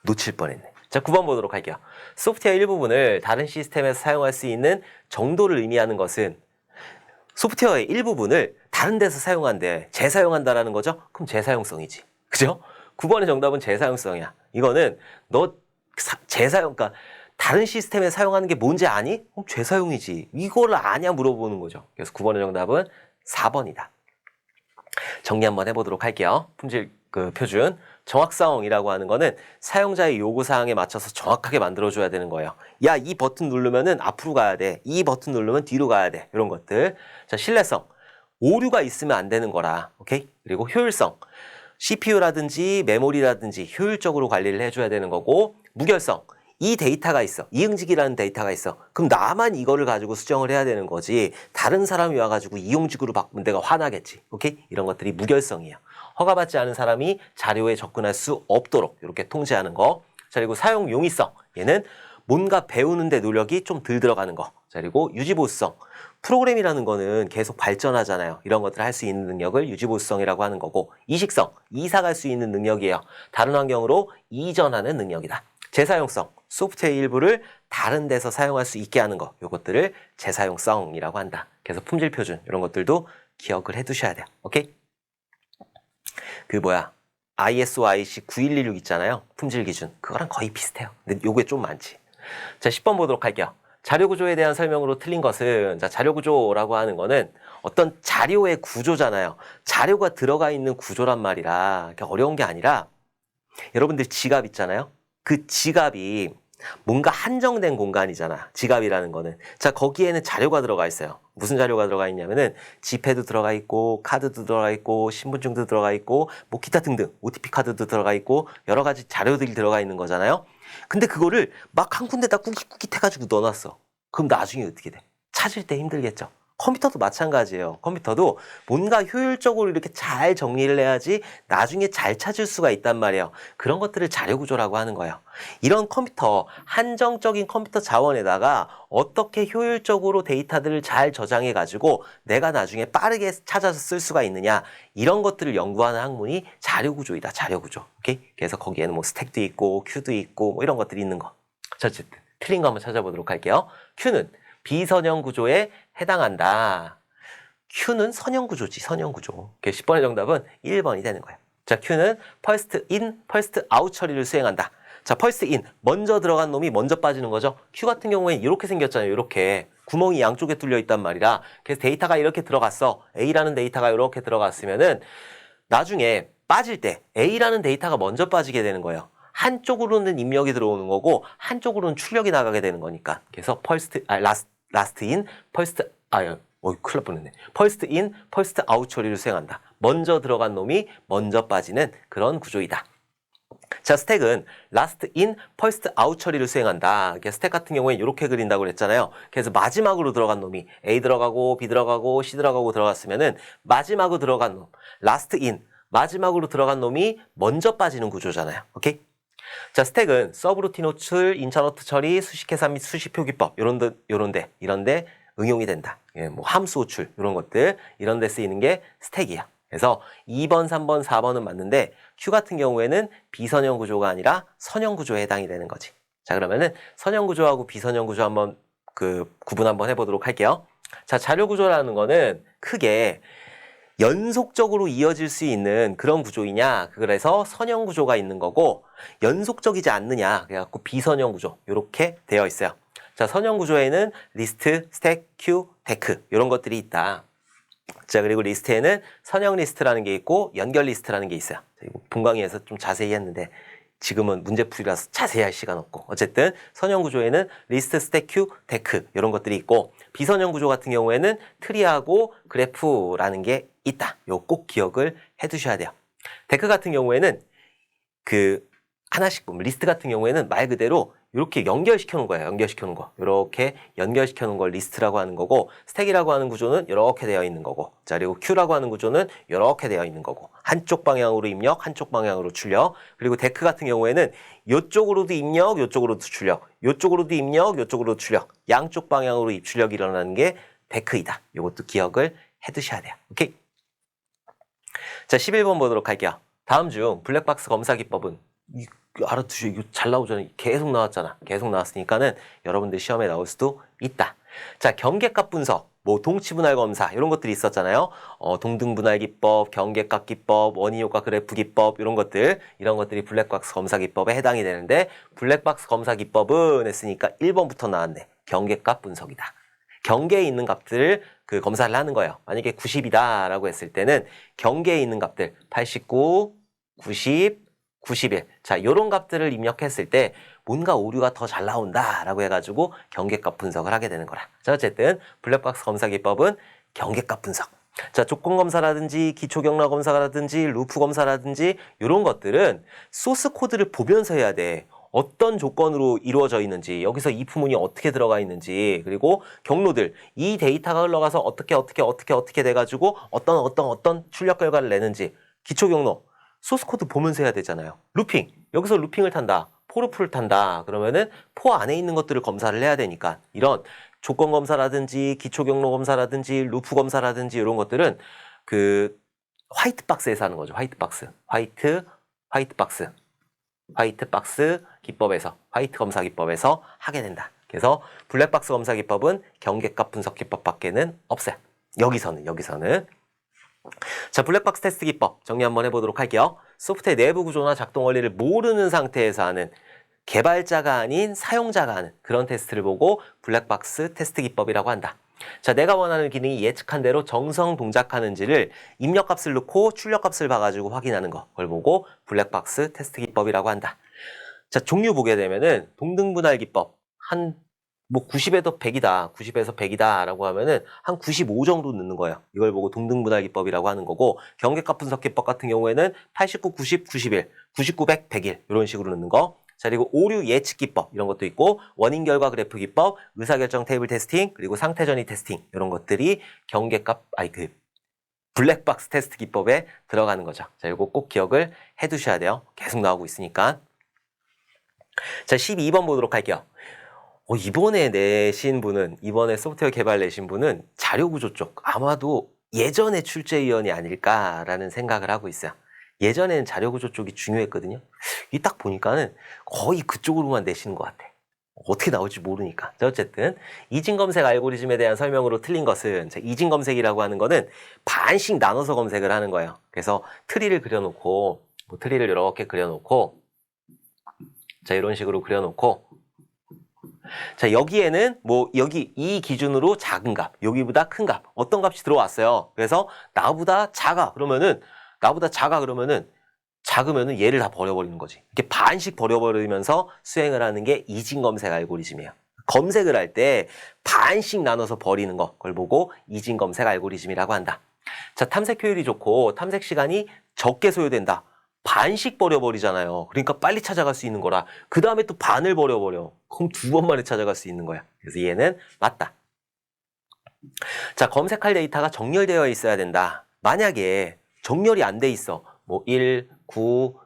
[SPEAKER 1] 놓칠 뻔했네. 자, 9번 보도록 할게요. 소프트웨어 일부분을 다른 시스템에서 사용할 수 있는 정도를 의미하는 것은 소프트웨어의 일부분을 다른 데서 사용한대. 재사용한다라는 거죠? 그럼 재사용성이지. 그죠? 9번의 정답은 재사용성이야. 이거는 너 그러니까 다른 시스템에 사용하는 게 뭔지 아니? 그럼 재사용이지. 이거를 아냐 물어보는 거죠. 그래서 9번의 정답은 4번이다. 정리 한번 해보도록 할게요. 품질 표준. 정확성이라고 하는 거는 사용자의 요구사항에 맞춰서 정확하게 만들어줘야 되는 거예요. 야, 이 버튼 누르면은 앞으로 가야 돼. 이 버튼 누르면 뒤로 가야 돼. 이런 것들. 자, 신뢰성. 오류가 있으면 안 되는 거라. 오케이? 그리고 효율성. CPU라든지 메모리라든지 효율적으로 관리를 해줘야 되는 거고, 무결성. 이 데이터가 있어. 이응직이라는 데이터가 있어. 그럼 나만 이거를 가지고 수정을 해야 되는 거지. 다른 사람이 와가지고 이용직으로 바꾸면 내가 화나겠지. 오케이? 이런 것들이 무결성이에요. 허가받지 않은 사람이 자료에 접근할 수 없도록 이렇게 통제하는 거. 자, 그리고 사용 용이성. 얘는 뭔가 배우는데 노력이 좀 덜 들어가는 거. 자, 그리고 유지보수성. 프로그램이라는 거는 계속 발전하잖아요. 이런 것들을 할 수 있는 능력을 유지보수성이라고 하는 거고, 이식성, 이사갈 수 있는 능력이에요. 다른 환경으로 이전하는 능력이다. 재사용성, 소프트웨어 일부를 다른 데서 사용할 수 있게 하는 거, 요것들을 재사용성이라고 한다. 그래서 품질 표준 이런 것들도 기억을 해두셔야 돼요. 오케이? ISO IC 9116 있잖아요. 품질 기준. 그거랑 거의 비슷해요. 근데 요게 좀 많지. 자, 10번 보도록 할게요. 자료구조에 대한 설명으로 틀린 것은, 자, 자료구조라고 하는 거는 어떤 자료의 구조잖아요. 자료가 들어가 있는 구조란 말이라 어려운 게 아니라, 여러분들 지갑 있잖아요. 그 지갑이 뭔가 한정된 공간이잖아. 지갑이라는 거는. 자, 거기에는 자료가 들어가 있어요. 무슨 자료가 들어가 있냐면은 지폐도 들어가 있고, 카드도 들어가 있고, 신분증도 들어가 있고, 뭐 기타 등등, OTP 카드도 들어가 있고, 여러 가지 자료들이 들어가 있는 거잖아요. 근데 그거를 막 한 군데다 꾸깃꾸깃 해가지고 넣어놨어. 그럼 나중에 어떻게 돼? 찾을 때 힘들겠죠. 컴퓨터도 마찬가지예요. 컴퓨터도 뭔가 효율적으로 이렇게 잘 정리를 해야지 나중에 잘 찾을 수가 있단 말이에요. 그런 것들을 자료구조라고 하는 거예요. 이런 컴퓨터, 한정적인 컴퓨터 자원에다가 어떻게 효율적으로 데이터들을 잘 저장해가지고 내가 나중에 빠르게 찾아서 쓸 수가 있느냐, 이런 것들을 연구하는 학문이 자료구조이다. 자료구조. 오케이? 그래서 거기에는 뭐 스택도 있고 큐도 있고 뭐 이런 것들이 있는 거. 자, 어쨌든 틀린 거 한번 찾아보도록 할게요. 큐는 비선형 구조에 해당한다. Q는 선형 구조지, 선형 구조. 10번의 정답은 1번이 되는 거예요. 자, Q는 first in, first out 처리를 수행한다. 자, first in, 먼저 들어간 놈이 먼저 빠지는 거죠. Q 같은 경우에는 이렇게 생겼잖아요. 이렇게. 구멍이 양쪽에 뚫려 있단 말이라. 그래서 데이터가 이렇게 들어갔어. A라는 데이터가 이렇게 들어갔으면은 나중에 빠질 때 A라는 데이터가 먼저 빠지게 되는 거예요. 한쪽으로는 입력이 들어오는 거고 한쪽으로는 출력이 나가게 되는 거니까. 그래서 last in, first, 큰일 날 뻔했네. first in, first out 처리를 수행한다. 먼저 들어간 놈이 먼저 빠지는 그런 구조이다. 자, 스택은 last in, first out 처리를 수행한다. 스택 같은 경우에 이렇게 그린다고 그랬잖아요. 그래서 마지막으로 들어간 놈이 A 들어가고 B 들어가고 C 들어가고 들어갔으면은 마지막으로 들어간 놈, last in, 마지막으로 들어간 놈이 먼저 빠지는 구조잖아요. 오케이? 자, 스택은 서브루틴 호출, 인처너트 처리, 수식 계산 및 수식 표기법 이런데 응용이 된다. 예, 뭐 함수 호출 이런 것들 이런 데 쓰이는 게 스택이야. 그래서 2번, 3번, 4번은 맞는데 Q 같은 경우에는 비선형 구조가 아니라 선형 구조에 해당이 되는 거지. 자, 그러면은 선형 구조하고 비선형 구조 한번 구분 한번 해보도록 할게요. 자, 자료 구조라는 거는 크게 연속적으로 이어질 수 있는 그런 구조이냐, 그래서 선형 구조가 있는 거고, 연속적이지 않느냐, 그래갖고 비선형 구조 이렇게 되어 있어요. 자, 선형 구조에는 리스트, 스택, 큐, 데크 이런 것들이 있다. 자, 그리고 리스트에는 선형 리스트라는 게 있고 연결 리스트라는 게 있어요. 본 강의에서 좀 자세히 했는데 지금은 문제풀이라서 자세히 할 시간 없고, 어쨌든 선형 구조에는 리스트, 스택, 큐, 데크 이런 것들이 있고, 비선형 구조 같은 경우에는 트리하고 그래프라는 게 있다. 요 꼭 기억을 해두셔야 돼요. 데크 같은 경우에는 하나씩 보면, 리스트 같은 경우에는 말 그대로 이렇게 연결시켜 놓은 거예요. 연결시켜 놓은 거. 이렇게 연결시켜 놓은 걸 리스트라고 하는 거고, 스택이라고 하는 구조는 이렇게 되어 있는 거고, 자, 그리고 큐라고 하는 구조는 이렇게 되어 있는 거고, 한쪽 방향으로 입력, 한쪽 방향으로 출력. 그리고 데크 같은 경우에는 이쪽으로도 입력, 이쪽으로도 출력, 이쪽으로도 입력, 이쪽으로도 출력, 양쪽 방향으로 입출력이 일어나는 게 데크이다. 이것도 기억을 해 두셔야 돼요. 오케이? 자, 11번 보도록 할게요. 다음 중 블랙박스 검사 기법은, 알아두셔. 이거 잘 나오잖아요. 계속 나왔잖아. 계속 나왔으니까는 여러분들 시험에 나올 수도 있다. 자, 경계값 분석, 뭐 동치분할 검사 이런 것들이 있었잖아요. 동등분할 기법, 경계값 기법, 원인효과 그래프 기법 이런 것들이 블랙박스 검사 기법에 해당이 되는데, 블랙박스 검사 기법은 했으니까 1번부터 나왔네. 경계값 분석이다. 경계에 있는 값들을 검사를 하는 거예요. 만약에 90이다 라고 했을 때는 경계에 있는 값들 89, 90, 91. 자, 요런 값들을 입력했을 때 뭔가 오류가 더 잘 나온다 라고 해가지고 경계값 분석을 하게 되는 거라. 자, 어쨌든 블랙박스 검사 기법은 경계값 분석. 자, 조건검사라든지 기초경락검사라든지 루프 검사라든지 이런 것들은 소스 코드를 보면서 해야 돼. 어떤 조건으로 이루어져 있는지, 여기서 if문이 어떻게 들어가 있는지, 그리고 경로들, 이 데이터가 흘러가서 어떻게 돼가지고 어떤 출력 결과를 내는지, 기초경로, 소스 코드 보면서 해야 되잖아요. 루핑, 여기서 루핑을 탄다. 포르프를 탄다. 그러면은 포 안에 있는 것들을 검사를 해야 되니까 이런 조건 검사라든지 기초 경로 검사라든지 루프 검사라든지 이런 것들은 그 화이트 박스에서 하는 거죠. 화이트 박스. 화이트 박스 기법에서, 화이트 검사 기법에서 하게 된다. 그래서 블랙박스 검사 기법은 경계값 분석 기법밖에는 없어요. 여기서는. 자, 블랙박스 테스트 기법 정리 한번 해보도록 할게요. 소프트웨어 내부 구조나 작동 원리를 모르는 상태에서 하는, 개발자가 아닌 사용자가 하는 그런 테스트를 보고 블랙박스 테스트 기법이라고 한다. 자, 내가 원하는 기능이 예측한 대로 정성 동작하는지를 입력값을 넣고 출력값을 봐가지고 확인하는 거, 그걸 보고 블랙박스 테스트 기법이라고 한다. 자, 종류 보게 되면은 동등분할 기법 한 90에서 100이다. 90에서 100이다 라고 하면은 한 95 정도 넣는 거예요. 이걸 보고 동등분할 기법이라고 하는 거고, 경계값 분석 기법 같은 경우에는 89, 90, 91, 99, 100, 101 이런 식으로 넣는 거. 자, 그리고 오류 예측 기법 이런 것도 있고, 원인 결과 그래프 기법, 의사결정 테이블 테스팅, 그리고 상태 전이 테스팅 이런 것들이 블랙박스 테스트 기법에 들어가는 거죠. 자, 이거 꼭 기억을 해 두셔야 돼요. 계속 나오고 있으니까. 자, 12번 보도록 할게요. 이번에 소프트웨어 개발 내신 분은 자료구조 쪽, 아마도 예전에 출제위원이 아닐까라는 생각을 하고 있어요. 예전에는 자료구조 쪽이 중요했거든요. 이 딱 보니까는 거의 그쪽으로만 내시는 것 같아. 어떻게 나올지 모르니까. 자, 어쨌든 이진검색 알고리즘에 대한 설명으로 틀린 것은, 자, 이진검색이라고 하는 거는 반씩 나눠서 검색을 하는 거예요. 그래서 트리를 그려놓고, 트리를 이렇게 그려놓고, 자, 이런 식으로 그려놓고, 자, 여기에는 여기 이 기준으로 작은 값, 여기보다 큰 값, 어떤 값이 들어왔어요. 그래서 나보다 작으면은 얘를 다 버려버리는 거지. 이렇게 반씩 버려버리면서 수행을 하는 게 이진검색 알고리즘이에요. 검색을 할 때 반씩 나눠서 버리는 거, 그걸 보고 이진검색 알고리즘이라고 한다. 자, 탐색 효율이 좋고 탐색 시간이 적게 소요된다. 반씩 버려버리잖아요. 그러니까 빨리 찾아갈 수 있는 거라. 그 다음에 또 반을 버려버려. 그럼 2번 만에 찾아갈 수 있는 거야. 그래서 얘는 맞다. 자, 검색할 데이터가 정렬되어 있어야 된다. 만약에 정렬이 안 돼 있어. 1, 9,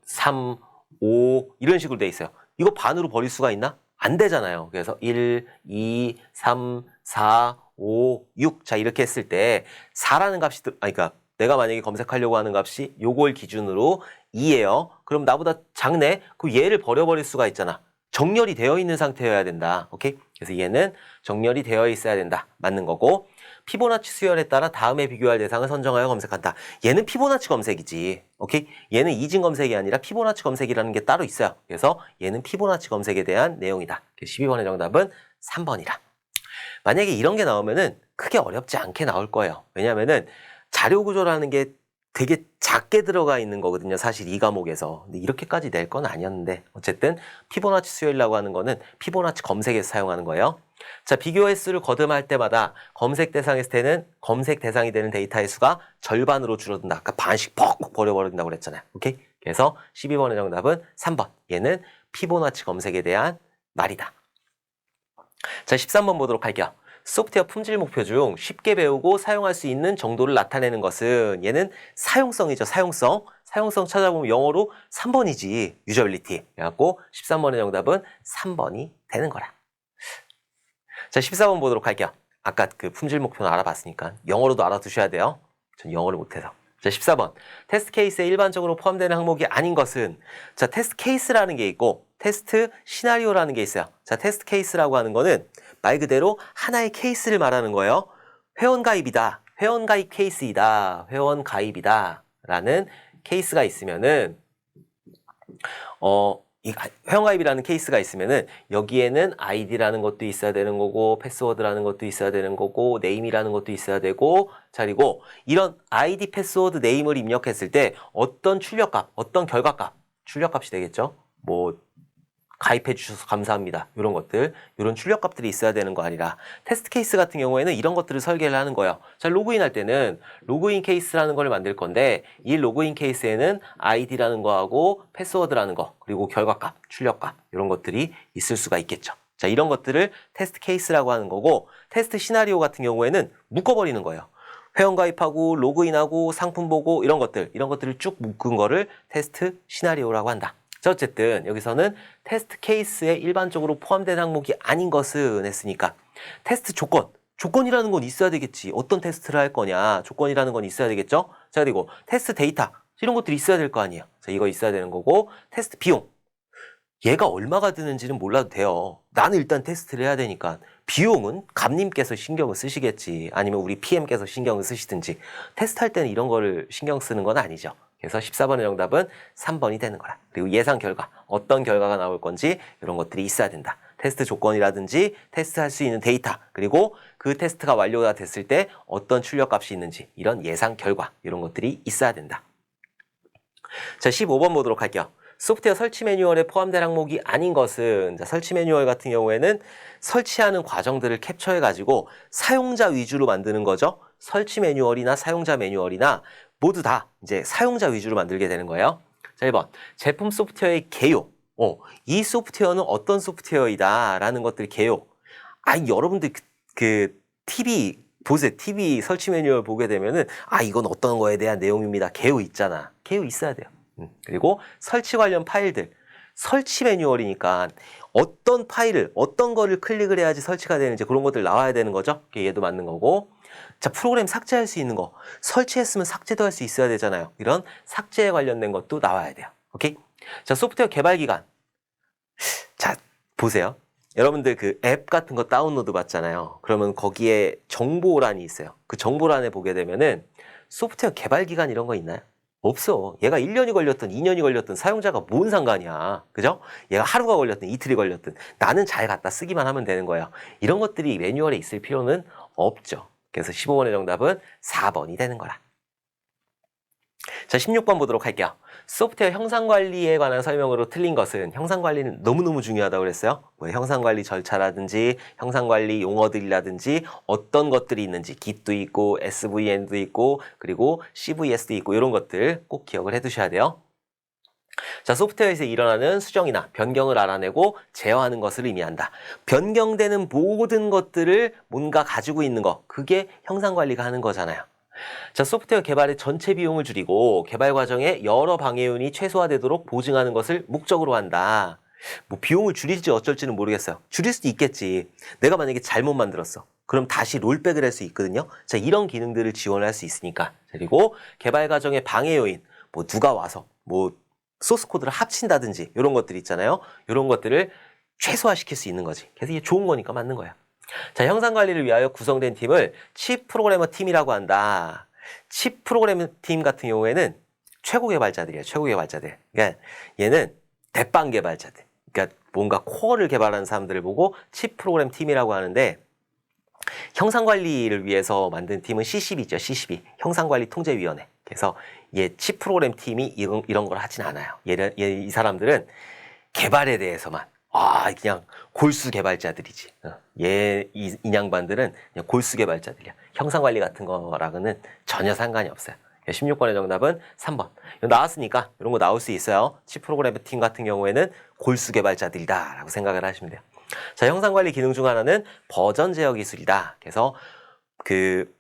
[SPEAKER 1] 3, 5 이런 식으로 돼 있어요. 이거 반으로 버릴 수가 있나? 안 되잖아요. 그래서 1, 2, 3, 4, 5, 6. 자, 이렇게 했을 때 4라는 값이 그러니까 내가 만약에 검색하려고 하는 값이 요걸 기준으로 2예요. 그럼 나보다 작네? 그럼 얘를 버려버릴 수가 있잖아. 정렬이 되어 있는 상태여야 된다. 오케이? 그래서 얘는 정렬이 되어 있어야 된다. 맞는 거고, 피보나치 수열에 따라 다음에 비교할 대상을 선정하여 검색한다. 얘는 피보나치 검색이지. 오케이? 얘는 이진 검색이 아니라 피보나치 검색이라는 게 따로 있어요. 그래서 얘는 피보나치 검색에 대한 내용이다. 12번의 정답은 3번이라. 만약에 이런 게 나오면은 크게 어렵지 않게 나올 거예요. 왜냐면은 자료 구조라는 게 되게 작게 들어가 있는 거거든요. 사실 이 과목에서. 근데 이렇게까지 낼 건 아니었는데, 어쨌든 피보나치 수열이라고 하는 거는 피보나치 검색에서 사용하는 거예요. 자, 비교 횟수를 거듭할 때마다 검색 대상의 때는 검색 대상이 되는 데이터의 수가 절반으로 줄어든다. 아까 반씩 퍽퍽 버려버린다고 그랬잖아요. 오케이? 그래서 12번의 정답은 3번. 얘는 피보나치 검색에 대한 말이다. 자, 13번 보도록 할게요. 소프트웨어 품질 목표 중 쉽게 배우고 사용할 수 있는 정도를 나타내는 것은, 얘는 사용성이죠. 사용성 찾아보면 영어로 3번이지. 유저빌리티. 그래갖고 13번의 정답은 3번이 되는 거라. 자, 14번 보도록 할게요. 아까 그 품질 목표는 알아봤으니까 영어로도 알아두셔야 돼요. 전 영어를 못해서. 자, 14번. 테스트 케이스에 일반적으로 포함되는 항목이 아닌 것은, 자, 테스트 케이스라는 게 있고 테스트 시나리오라는 게 있어요. 자, 테스트 케이스라고 하는 거는 말 그대로 하나의 케이스를 말하는 거예요. 회원가입이다. 회원가입 케이스이다. 회원가입이다. 라는 케이스가 있으면은, 회원가입이라는 케이스가 있으면은 여기에는 아이디라는 것도 있어야 되는 거고, 패스워드라는 것도 있어야 되는 거고, 네임이라는 것도 있어야 되고, 자, 그리고 이런 아이디, 패스워드, 네임을 입력했을 때 어떤 출력값, 어떤 결과값, 출력값이 되겠죠? 가입해 주셔서 감사합니다. 이런 것들, 이런 출력값들이 있어야 되는 거 아니라, 테스트 케이스 같은 경우에는 이런 것들을 설계를 하는 거예요. 자, 로그인 할 때는 로그인 케이스라는 걸 만들 건데, 이 로그인 케이스에는 아이디라는 거하고 패스워드라는 거, 그리고 결과값, 출력값 이런 것들이 있을 수가 있겠죠. 자, 이런 것들을 테스트 케이스라고 하는 거고, 테스트 시나리오 같은 경우에는 묶어버리는 거예요. 회원가입하고 로그인하고 상품 보고 이런 것들을 쭉 묶은 거를 테스트 시나리오라고 한다. 자, 어쨌든 여기서는 테스트 케이스에 일반적으로 포함된 항목이 아닌 것은 했으니까 테스트 조건. 조건이라는 건 있어야 되겠지. 어떤 테스트를 할 거냐. 조건이라는 건 있어야 되겠죠? 자, 그리고 테스트 데이터. 이런 것들이 있어야 될 거 아니에요. 자, 이거 있어야 되는 거고, 테스트 비용. 얘가 얼마가 드는지는 몰라도 돼요. 나는 일단 테스트를 해야 되니까. 비용은 감님께서 신경을 쓰시겠지. 아니면 우리 PM께서 신경을 쓰시든지. 테스트할 때는 이런 거를 신경 쓰는 건 아니죠. 그래서 14번의 정답은 3번이 되는 거라. 그리고 예상 결과, 어떤 결과가 나올 건지 이런 것들이 있어야 된다. 테스트 조건이라든지 테스트할 수 있는 데이터, 그리고 그 테스트가 완료가 됐을 때 어떤 출력값이 있는지 이런 예상 결과, 이런 것들이 있어야 된다. 자, 15번 보도록 할게요. 소프트웨어 설치 매뉴얼에 포함된 항목이 아닌 것은, 자, 설치 매뉴얼 같은 경우에는 설치하는 과정들을 캡처해가지고 사용자 위주로 만드는 거죠. 설치 매뉴얼이나 사용자 매뉴얼이나 모두 다 이제 사용자 위주로 만들게 되는 거예요. 자, 1번. 제품 소프트웨어의 개요. 이 소프트웨어는 어떤 소프트웨어이다 라는 것들 개요. 여러분들 TV 보세요. TV 설치 매뉴얼 보게 되면은 이건 어떤 거에 대한 내용입니다. 개요 있잖아. 개요 있어야 돼요. 그리고 설치 관련 파일들. 설치 매뉴얼이니까 어떤 파일을, 어떤 거를 클릭을 해야지 설치가 되는지 그런 것들 나와야 되는 거죠. 얘도 맞는 거고. 자, 프로그램 삭제할 수 있는 거. 설치했으면 삭제도 할 수 있어야 되잖아요. 이런 삭제에 관련된 것도 나와야 돼요. 오케이? 자, 소프트웨어 개발 기간. 자, 보세요. 여러분들 그 앱 같은 거 다운로드 받잖아요. 그러면 거기에 정보란이 있어요. 그 정보란에 보게 되면은 소프트웨어 개발 기간 이런 거 있나요? 없어. 얘가 1년이 걸렸든 2년이 걸렸든 사용자가 뭔 상관이야. 그죠? 얘가 하루가 걸렸든 이틀이 걸렸든 나는 잘 갖다 쓰기만 하면 되는 거예요. 이런 것들이 매뉴얼에 있을 필요는 없죠. 그래서 15번의 정답은 4번이 되는 거라. 자, 16번 보도록 할게요. 소프트웨어 형상관리에 관한 설명으로 틀린 것은, 형상관리는 너무너무 중요하다고 그랬어요. 뭐 형상관리 절차라든지 형상관리 용어들이라든지 어떤 것들이 있는지, Git도 있고 SVN도 있고 그리고 CVS도 있고 이런 것들 꼭 기억을 해두셔야 돼요. 자, 소프트웨어에서 일어나는 수정이나 변경을 알아내고 제어하는 것을 의미한다. 변경되는 모든 것들을 뭔가 가지고 있는 거, 그게 형상관리가 하는 거잖아요. 자, 소프트웨어 개발의 전체 비용을 줄이고 개발 과정에 여러 방해요인이 최소화되도록 보증하는 것을 목적으로 한다. 뭐 비용을 줄일지 어쩔지는 모르겠어요. 줄일 수도 있겠지. 내가 만약에 잘못 만들었어. 그럼 다시 롤백을 할 수 있거든요. 자, 이런 기능들을 지원할 수 있으니까. 그리고 개발 과정의 방해요인, 뭐 누가 와서 뭐 소스 코드를 합친다든지 이런 것들 있잖아요. 이런 것들을 최소화시킬 수 있는 거지. 그래서 이게 좋은 거니까 맞는 거야. 자, 형상관리를 위하여 구성된 팀을 칩 프로그래머 팀이라고 한다. 칩 프로그래머 팀 같은 경우에는 최고 개발자들이에요. 최고 개발자들. 그러니까 얘는 대빵 개발자들. 그러니까 뭔가 코어를 개발하는 사람들을 보고 칩 프로그램 팀이라고 하는데, 형상관리를 위해서 만든 팀은 C12죠. C12. 형상관리 통제위원회. 그래서 칩 프로그램 팀이 이런 걸 하진 않아요. 이 사람들은 개발에 대해서만. 그냥 골수 개발자들이지. 이 양반들은 그냥 골수 개발자들이야. 형상관리 같은 거랑은 전혀 상관이 없어요. 16번의 정답은 3번. 이거 나왔으니까 이런 거 나올 수 있어요. 칩 프로그래머 팀 같은 경우에는 골수 개발자들이다 라고 생각을 하시면 돼요. 자, 형상관리 기능 중 하나는 버전 제어 기술이다. 그래서 그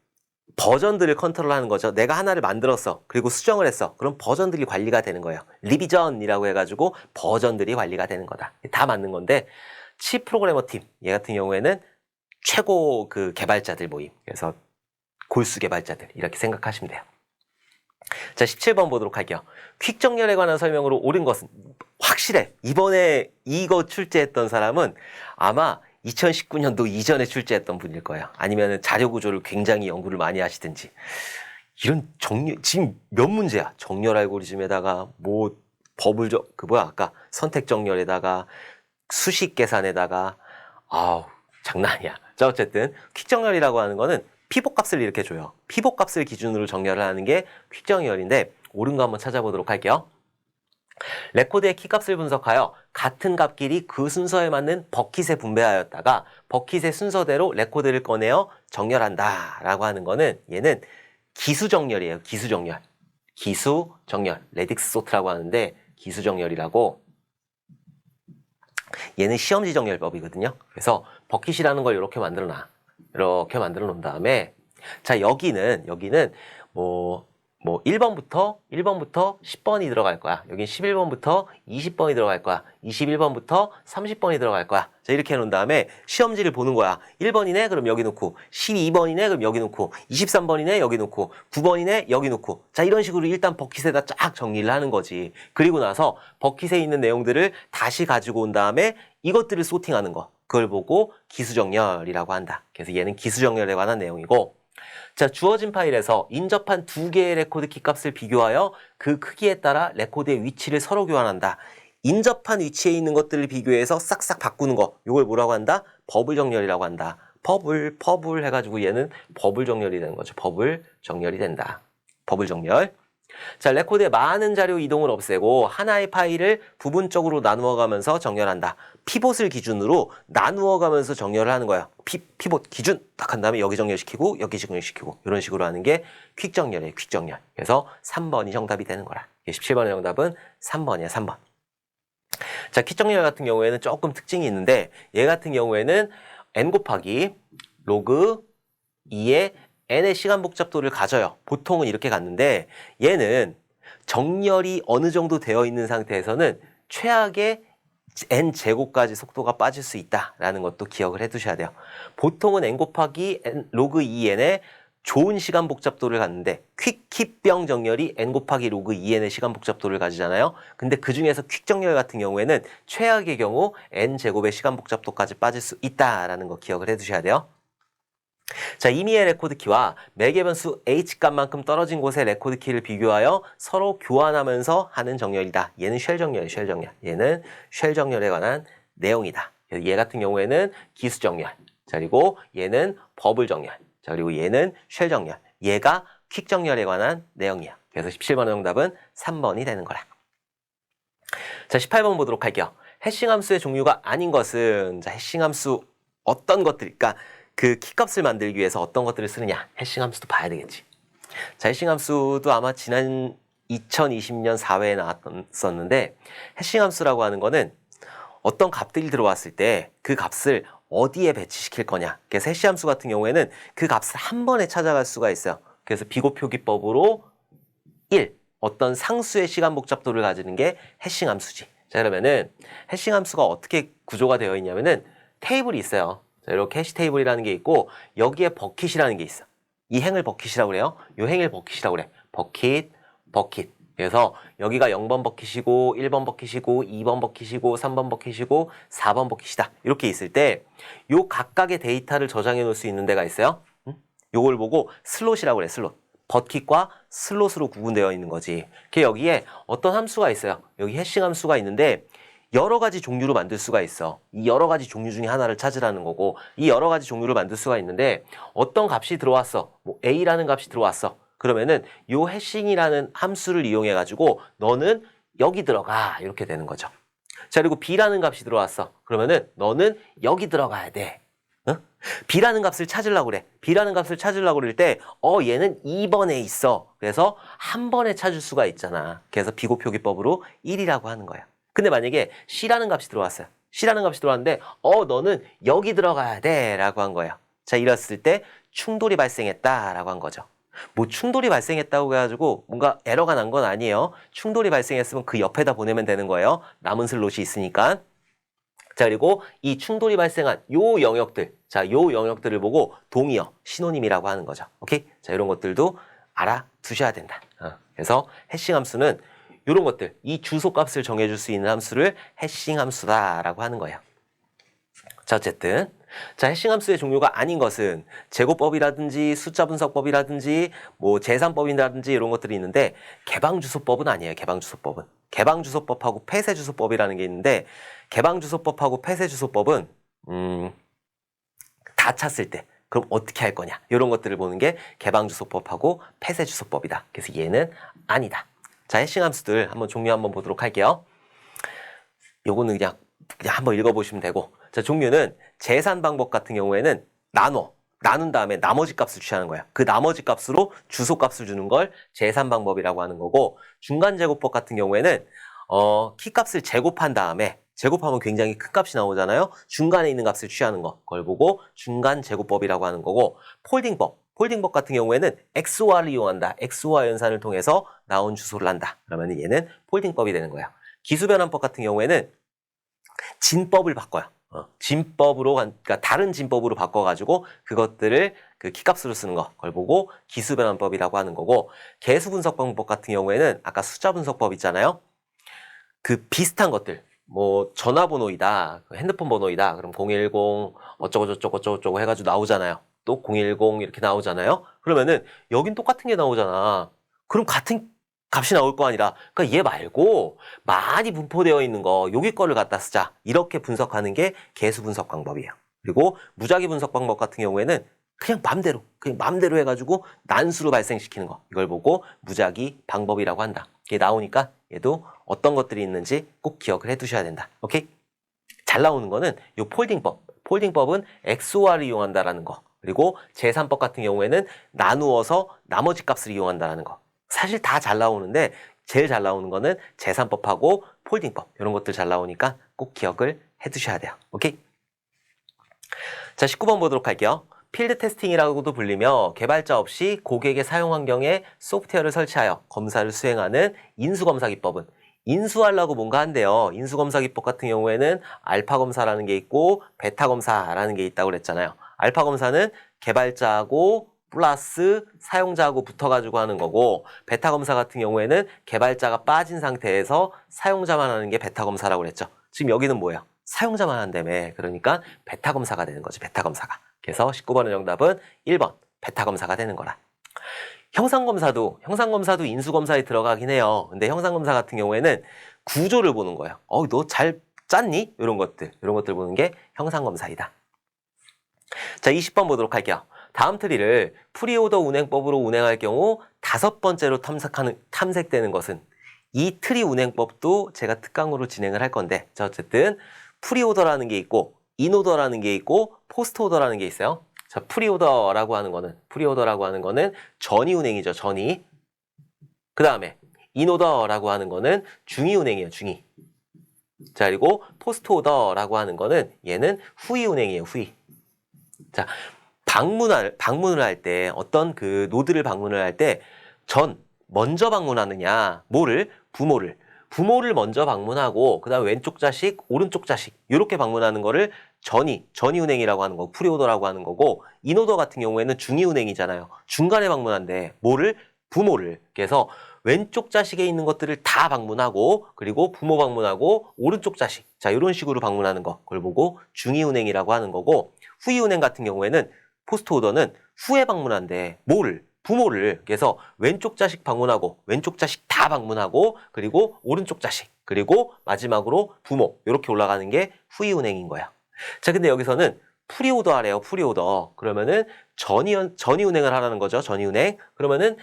[SPEAKER 1] 버전들을 컨트롤하는 거죠. 내가 하나를 만들었어. 그리고 수정을 했어. 그럼 버전들이 관리가 되는 거예요. 리비전이라고 해가지고 버전들이 관리가 되는 거다. 다 맞는 건데, 칩 프로그래머 팀, 얘 같은 경우에는 최고 그 개발자들 모임. 그래서 골수 개발자들 이렇게 생각하시면 돼요. 자, 17번 보도록 할게요. 퀵 정렬에 관한 설명으로 옳은 것은, 확실해. 이번에 이거 출제했던 사람은 아마 2019년도 이전에 출제했던 분일 거예요. 아니면 자료 구조를 굉장히 연구를 많이 하시든지. 이런 정렬, 지금 몇 문제야? 정렬 알고리즘에다가 뭐 아까 선택 정렬에다가 수식 계산에다가 장난 아니야. 자, 어쨌든 퀵 정렬이라고 하는 거는 피봇 값을 이렇게 줘요. 피봇 값을 기준으로 정렬을 하는 게 퀵 정렬인데, 옳은 거 한번 찾아보도록 할게요. 레코드의 키값을 분석하여 같은 값끼리 그 순서에 맞는 버킷에 분배하였다가 버킷의 순서대로 레코드를 꺼내어 정렬한다 라고 하는 거는, 얘는 기수정렬이에요. 기수정렬. 기수정렬. 레딕스 소트라고 하는데 기수정렬이라고, 얘는 시험지 정렬법이거든요. 그래서 버킷이라는 걸 이렇게 만들어 놔. 이렇게 만들어 놓은 다음에, 자, 여기는 뭐 1번부터 10번이 들어갈 거야. 여긴 11번부터 20번이 들어갈 거야. 21번부터 30번이 들어갈 거야. 자, 이렇게 해놓은 다음에 시험지를 보는 거야. 1번이네? 그럼 여기 놓고, 12번이네? 그럼 여기 놓고, 23번이네? 여기 놓고, 9번이네? 여기 놓고. 자, 이런 식으로 일단 버킷에다 쫙 정리를 하는 거지. 그리고 나서 버킷에 있는 내용들을 다시 가지고 온 다음에 이것들을 소팅하는 거. 그걸 보고 기수정렬이라고 한다. 그래서 얘는 기수정렬에 관한 내용이고, 자, 주어진 파일에서 인접한 두 개의 레코드 키 값을 비교하여 그 크기에 따라 레코드의 위치를 서로 교환한다. 인접한 위치에 있는 것들을 비교해서 싹싹 바꾸는 거. 이걸 뭐라고 한다? 버블 정렬이라고 한다. 버블 해가지고 얘는 버블 정렬이 되는 거죠. 버블 정렬이 된다. 버블 정렬. 자, 레코드의 많은 자료 이동을 없애고 하나의 파일을 부분적으로 나누어 가면서 정렬한다. 피봇을 기준으로 나누어 가면서 정렬을 하는 거예요. 피봇 기준 딱 한 다음에 여기 정렬시키고 여기 정렬시키고 이런 식으로 하는 게 퀵 정렬이에요. 퀵 정렬. 그래서 3번이 정답이 되는 거라. 17번의 정답은 3번이야. 3번. 자, 퀵 정렬 같은 경우에는 조금 특징이 있는데 얘 같은 경우에는 n 곱하기 로그 2의 n의 시간 복잡도를 가져요. 보통은 이렇게 갔는데 얘는 정렬이 어느 정도 되어 있는 상태에서는 최악의 n 제곱까지 속도가 빠질 수 있다라는 것도 기억을 해두셔야 돼요. 보통은 n 곱하기 로그 2n의 좋은 시간 복잡도를 갖는데 퀵 정렬이 n 곱하기 로그 2n의 시간 복잡도를 가지잖아요. 근데 그 중에서 퀵 정렬 같은 경우에는 최악의 경우 n 제곱의 시간 복잡도까지 빠질 수 있다라는 거 기억을 해두셔야 돼요. 자, 임의의 레코드 키와 매개 변수 h 값만큼 떨어진 곳의 레코드 키를 비교하여 서로 교환하면서 하는 정렬이다. 얘는 쉘 정렬, 쉘 정렬. 얘는 쉘 정렬에 관한 내용이다. 얘 같은 경우에는 기수 정렬. 자, 그리고 얘는 버블 정렬. 자, 그리고 얘는 쉘 정렬. 얘가 퀵 정렬에 관한 내용이야. 그래서 17번의 정답은 3번이 되는 거라. 자, 18번 보도록 할게요. 해싱 함수의 종류가 아닌 것은, 자, 해싱 함수 어떤 것들일까? 그 키값을 만들기 위해서 어떤 것들을 쓰느냐. 해싱 함수도 봐야 되겠지. 자, 해싱 함수도 아마 지난 2020년 4회에 나왔었는데 해싱 함수라고 하는 거는 어떤 값들이 들어왔을 때 그 값을 어디에 배치시킬 거냐. 그래서 해싱 함수 같은 경우에는 그 값을 한 번에 찾아갈 수가 있어요. 그래서 비곱표기법으로 1, 어떤 상수의 시간 복잡도를 가지는 게 해싱 함수지. 자, 그러면은 해싱 함수가 어떻게 구조가 되어 있냐면은 테이블이 있어요. 자, 이렇게 해시 테이블이라는 게 있고 여기에 버킷이라는 게 있어. 이 행을 버킷이라고 그래요. 이 행을 버킷이라고 그래. 버킷. 그래서 여기가 0번 버킷이고 1번 버킷이고 2번 버킷이고 3번 버킷이고 4번 버킷이다. 이렇게 있을 때 요 각각의 데이터를 저장해 놓을 수 있는 데가 있어요. 요걸 보고 슬롯이라고 그래. 슬롯. 버킷과 슬롯으로 구분되어 있는 거지. 여기에 어떤 함수가 있어요. 여기 해싱 함수가 있는데 여러 가지 종류로 만들 수가 있어. 이 여러 가지 종류 중에 하나를 찾으라는 거고 이 여러 가지 종류를 만들 수가 있는데 어떤 값이 들어왔어. 뭐 A라는 값이 들어왔어. 그러면은 요 해싱이라는 함수를 이용해 가지고 너는 여기 들어가 이렇게 되는 거죠. 자, 그리고 B라는 값이 들어왔어. 그러면은 너는 여기 들어가야 돼. 어? B라는 값을 찾으려고 그래. B라는 값을 찾으려고 그럴 때 얘는 2번에 있어. 그래서 한 번에 찾을 수가 있잖아. 그래서 비곱표기법으로 1이라고 하는 거야. 근데 만약에 C라는 값이 들어왔어요. C라는 값이 들어왔는데 너는 여기 들어가야 돼 라고 한 거예요. 자, 이랬을 때 충돌이 발생했다 라고 한 거죠. 뭐 충돌이 발생했다고 해가지고 뭔가 에러가 난 건 아니에요. 충돌이 발생했으면 그 옆에다 보내면 되는 거예요. 남은 슬롯이 있으니까. 자, 그리고 이 충돌이 발생한 요 영역들, 자, 요 영역들을 보고 동의어, 시노님이라고 하는 거죠. 오케이? 자, 이런 것들도 알아두셔야 된다. 그래서 해싱 함수는 이런 것들, 이 주소값을 정해줄 수 있는 함수를 해싱 함수다라고 하는 거예요. 자, 어쨌든 자, 해싱 함수의 종류가 아닌 것은 제곱법이라든지 숫자 분석법이라든지 뭐 계산법이라든지 이런 것들이 있는데 개방주소법은 아니에요. 개방주소법은. 개방주소법하고 폐쇄주소법이라는 게 있는데 개방주소법하고 폐쇄주소법은 다 찼을 때 그럼 어떻게 할 거냐 이런 것들을 보는 게 개방주소법하고 폐쇄주소법이다. 그래서 얘는 아니다. 자, 해싱 함수들 한번 종류 한번 보도록 할게요. 요거는 그냥 한번 읽어보시면 되고. 자, 종류는 계산 방법 같은 경우에는 나눈 다음에 나머지 값을 취하는 거야. 그 나머지 값으로 주소 값을 주는 걸 계산 방법이라고 하는 거고, 중간 제곱법 같은 경우에는 키 값을 제곱한 다음에 제곱하면 굉장히 큰 값이 나오잖아요. 중간에 있는 값을 취하는 거, 그걸 보고 중간 제곱법이라고 하는 거고, 폴딩법 같은 경우에는 XOR을 이용한다. XOR 연산을 통해서 나온 주소를 한다. 그러면 얘는 폴딩법이 되는 거예요. 기수변환법 같은 경우에는 진법을 바꿔요. 진법으로, 그러니까 다른 진법으로 바꿔가지고 그것들을 그 키값으로 쓰는 거, 그걸 보고 기수변환법이라고 하는 거고, 개수분석방법 같은 경우에는 아까 숫자분석법 있잖아요. 그 비슷한 것들, 뭐 전화번호이다, 핸드폰 번호이다, 그럼 010 어쩌고 저쩌고 저쩌고 해가지고 나오잖아요. 또 010 이렇게 나오잖아요. 그러면은 여긴 똑같은 게 나오잖아. 그럼 같은 값이 나올 거 아니라, 그러니까 얘 말고 많이 분포되어 있는 거 여기 거를 갖다 쓰자, 이렇게 분석하는 게 개수 분석 방법이에요. 그리고 무작위 분석 방법 같은 경우에는 그냥 맘대로 해가지고 난수로 발생시키는 거, 이걸 보고 무작위 방법이라고 한다. 이게 나오니까 얘도 어떤 것들이 있는지 꼭 기억을 해두셔야 된다. 오케이? 잘 나오는 거는 이 폴딩법은 XOR을 이용한다라는 거, 그리고 제3법 같은 경우에는 나누어서 나머지 값을 이용한다라는 거. 사실 다 잘 나오는데 제일 잘 나오는 거는 제3법하고 폴딩법, 이런 것들 잘 나오니까 꼭 기억을 해두셔야 돼요. 오케이? 자, 19번 보도록 할게요. 필드 테스팅이라고도 불리며 개발자 없이 고객의 사용 환경에 소프트웨어를 설치하여 검사를 수행하는 인수검사 기법은, 인수하려고 뭔가 한대요. 인수검사 기법 같은 경우에는 알파 검사라는 게 있고 베타 검사라는 게 있다고 그랬잖아요. 알파 검사는 개발자하고 플러스 사용자하고 붙어가지고 하는 거고, 베타 검사 같은 경우에는 개발자가 빠진 상태에서 사용자만 하는 게 베타 검사라고 그랬죠. 지금 여기는 뭐예요? 사용자만 한다며. 그러니까 베타 검사가 되는 거지, 베타 검사가. 그래서 19번의 정답은 1번 베타 검사가 되는 거라. 형상검사도 인수검사에 들어가긴 해요. 근데 형상검사 같은 경우에는 구조를 보는 거예요. 너 잘 짰니? 이런 것들 보는 게 형상검사이다. 자, 20번 보도록 할게요. 다음 트리를 프리오더 운행법으로 운행할 경우 5번째로 탐색되는 것은, 이 트리 운행법도 제가 특강으로 진행을 할 건데, 자, 어쨌든 프리오더라는 게 있고 인오더라는 게 있고 포스트오더라는 게 있어요. 자, 프리오더라고 하는 거는 전이 운행이죠, 전이. 그 다음에 인오더라고 하는 거는 중이 운행이에요, 중이. 자, 그리고 포스트오더라고 하는 거는 얘는 후이 운행이에요, 후이. 자, 방문을 할 때, 어떤 그 노드를 방문을 할 때 먼저 방문하느냐, 부모를 먼저 방문하고 그 다음에 왼쪽 자식, 오른쪽 자식 이렇게 방문하는 거를 전이 운행이라고 하는 거고, 프리오더라고 하는 거고, 인오더 같은 경우에는 중이 운행이잖아요. 중간에 방문한대. 부모를. 그래서 왼쪽 자식에 있는 것들을 다 방문하고, 그리고 부모 방문하고 오른쪽 자식, 자, 이런 식으로 방문하는 거, 그걸 보고 중이 운행이라고 하는 거고, 후이 운행 같은 경우에는 포스트오더는 후에 방문한대. 부모를. 그래서 왼쪽 자식 방문하고, 왼쪽 자식 다 방문하고, 그리고 오른쪽 자식, 그리고 마지막으로 부모, 이렇게 올라가는 게 후이 운행인 거야. 자, 근데 여기서는 프리오더 하래요, 프리오더. 그러면은 전이 운행을 하라는 거죠, 전이 운행. 그러면은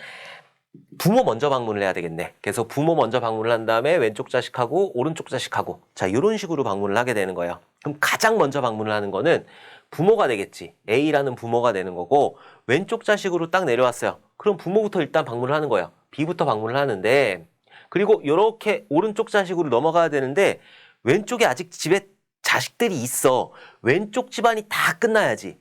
[SPEAKER 1] 부모 먼저 방문을 해야 되겠네. 그래서 부모 먼저 방문을 한 다음에 왼쪽 자식하고 오른쪽 자식하고, 자, 이런 식으로 방문을 하게 되는 거예요. 그럼 가장 먼저 방문을 하는 거는 부모가 되겠지. A라는 부모가 되는 거고, 왼쪽 자식으로 딱 내려왔어요. 그럼 부모부터 일단 방문을 하는 거예요. B부터 방문을 하는데, 그리고 이렇게 오른쪽 자식으로 넘어가야 되는데 왼쪽에 아직 집에 자식들이 있어. 왼쪽 집안이 다 끝나야지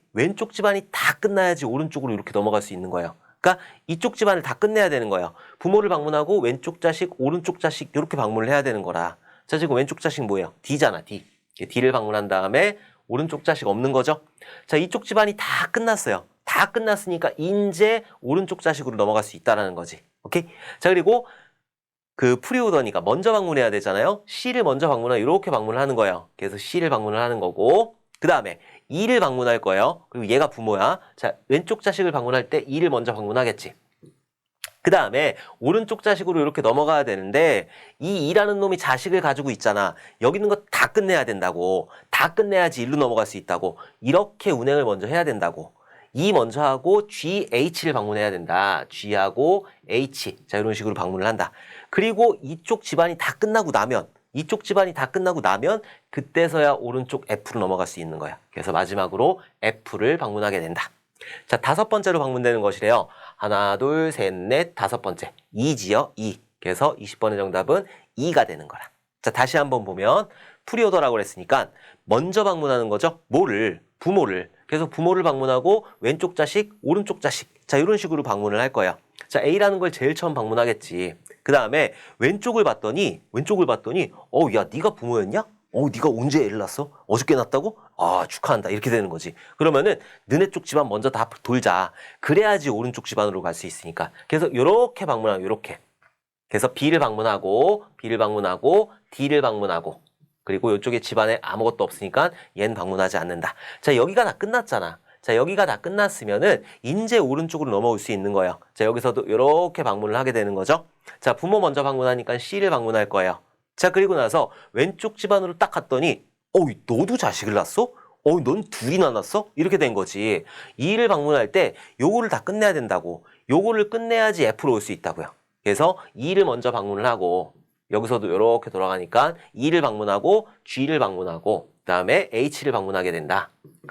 [SPEAKER 1] 오른쪽으로 이렇게 넘어갈 수 있는 거예요. 그러니까 이쪽 집안을 다 끝내야 되는 거예요. 부모를 방문하고 왼쪽 자식, 오른쪽 자식 이렇게 방문을 해야 되는 거라. 자, 지금 왼쪽 자식 뭐예요? D잖아, D. D를 방문한 다음에 오른쪽 자식 없는 거죠? 자, 이쪽 집안이 다 끝났어요. 다 끝났으니까 이제 오른쪽 자식으로 넘어갈 수 있다라는 거지. 오케이? 자, 그리고 그 프리오더니까 먼저 방문해야 되잖아요. C를 먼저 방문하고 이렇게 방문을 하는 거예요. 그래서 C를 방문을 하는 거고, 그 다음에 E를 방문할 거예요. 그리고 얘가 부모야. 자, 왼쪽 자식을 방문할 때 E를 먼저 방문하겠지. 그 다음에 오른쪽 자식으로 이렇게 넘어가야 되는데, 이 E라는 놈이 자식을 가지고 있잖아. 여기 있는 거 다 끝내야 된다고. 다 끝내야지 일로 넘어갈 수 있다고. 이렇게 운행을 먼저 해야 된다고. E 먼저 하고 G, H를 방문해야 된다. G하고 H. 자, 이런 식으로 방문을 한다. 그리고 이쪽 집안이 다 끝나고 나면 그때서야 오른쪽 F로 넘어갈 수 있는 거야. 그래서 마지막으로 F를 방문하게 된다. 자, 5번째로 방문되는 것이래요. 하나, 둘, 셋, 넷, 5번째. 2지요, 2. 그래서 20번의 정답은 2가 되는 거라. 자, 다시 한번 보면 프리오더라고 그랬으니까 먼저 방문하는 거죠. 부모를. 그래서 부모를 방문하고 왼쪽 자식, 오른쪽 자식. 자, 이런 식으로 방문을 할 거예요. 자, A라는 걸 제일 처음 방문하겠지. 그 다음에 왼쪽을 봤더니, 야, 네가 부모였냐? 네가 언제 애를 낳았어? 어저께 낳았다고? 아, 축하한다. 이렇게 되는 거지. 그러면은 너네 쪽 집안 먼저 다 돌자. 그래야지 오른쪽 집안으로 갈 수 있으니까. 그래서 요렇게 방문하고, 요렇게. 그래서 B를 방문하고, D를 방문하고, 그리고 이쪽에 집안에 아무것도 없으니까 얘는 방문하지 않는다. 자, 여기가 다 끝났잖아. 자, 여기가 다 끝났으면은 이제 오른쪽으로 넘어올 수 있는 거예요. 자, 여기서도 이렇게 방문을 하게 되는 거죠. 자, 부모 먼저 방문하니까 C를 방문할 거예요. 자, 그리고 나서 왼쪽 집안으로 딱 갔더니 너도 자식을 낳았어? 넌 둘이나 낳았어? 이렇게 된 거지. E를 방문할 때 요거를 다 끝내야 된다고. 요거를 끝내야지 F로 올 수 있다고요. 그래서 E를 먼저 방문을 하고 여기서도 이렇게 돌아가니까 E를 방문하고 G를 방문하고 그다음에 H를 방문하게 된다.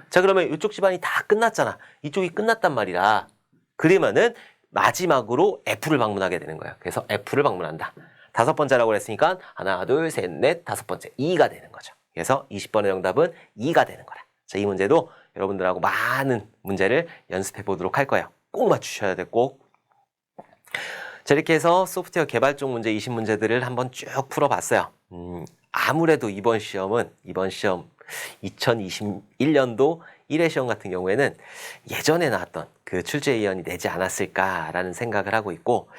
[SPEAKER 1] 자, 그러면 이쪽 집안이 다 끝났잖아. 이쪽이 끝났단 말이라. 그러면은 마지막으로 F를 방문하게 되는 거예요. 그래서 F를 방문한다. 5번째라고 했으니까 하나, 둘, 셋, 넷, 5번째 2가 되는 거죠. 그래서 20번의 정답은 2가 되는 거라. 자, 이 문제도 여러분들하고 많은 문제를 연습해 보도록 할 거예요. 꼭 맞추셔야 돼, 꼭. 자, 이렇게 해서 소프트웨어 개발 쪽 문제 20문제들을 한번 쭉 풀어봤어요. 아무래도 이번 시험 2021년도 1회 시험 같은 경우에는 예전에 나왔던 그 출제위원이 내지 않았을까라는 생각을 하고 있고,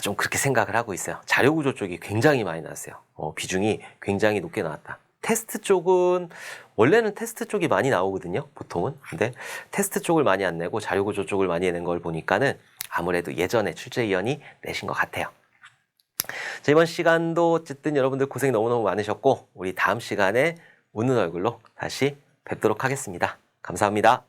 [SPEAKER 1] 좀 그렇게 생각을 하고 있어요. 자료구조 쪽이 굉장히 많이 나왔어요. 비중이 굉장히 높게 나왔다. 테스트 쪽은 원래는 테스트 쪽이 많이 나오거든요, 보통은. 근데 테스트 쪽을 많이 안 내고 자료구조 쪽을 많이 내는 걸 보니까는 아무래도 예전에 출제위원이 내신 것 같아요. 자, 이번 시간도 어쨌든 여러분들 고생 너무너무 많으셨고 우리 다음 시간에 웃는 얼굴로 다시 뵙도록 하겠습니다. 감사합니다.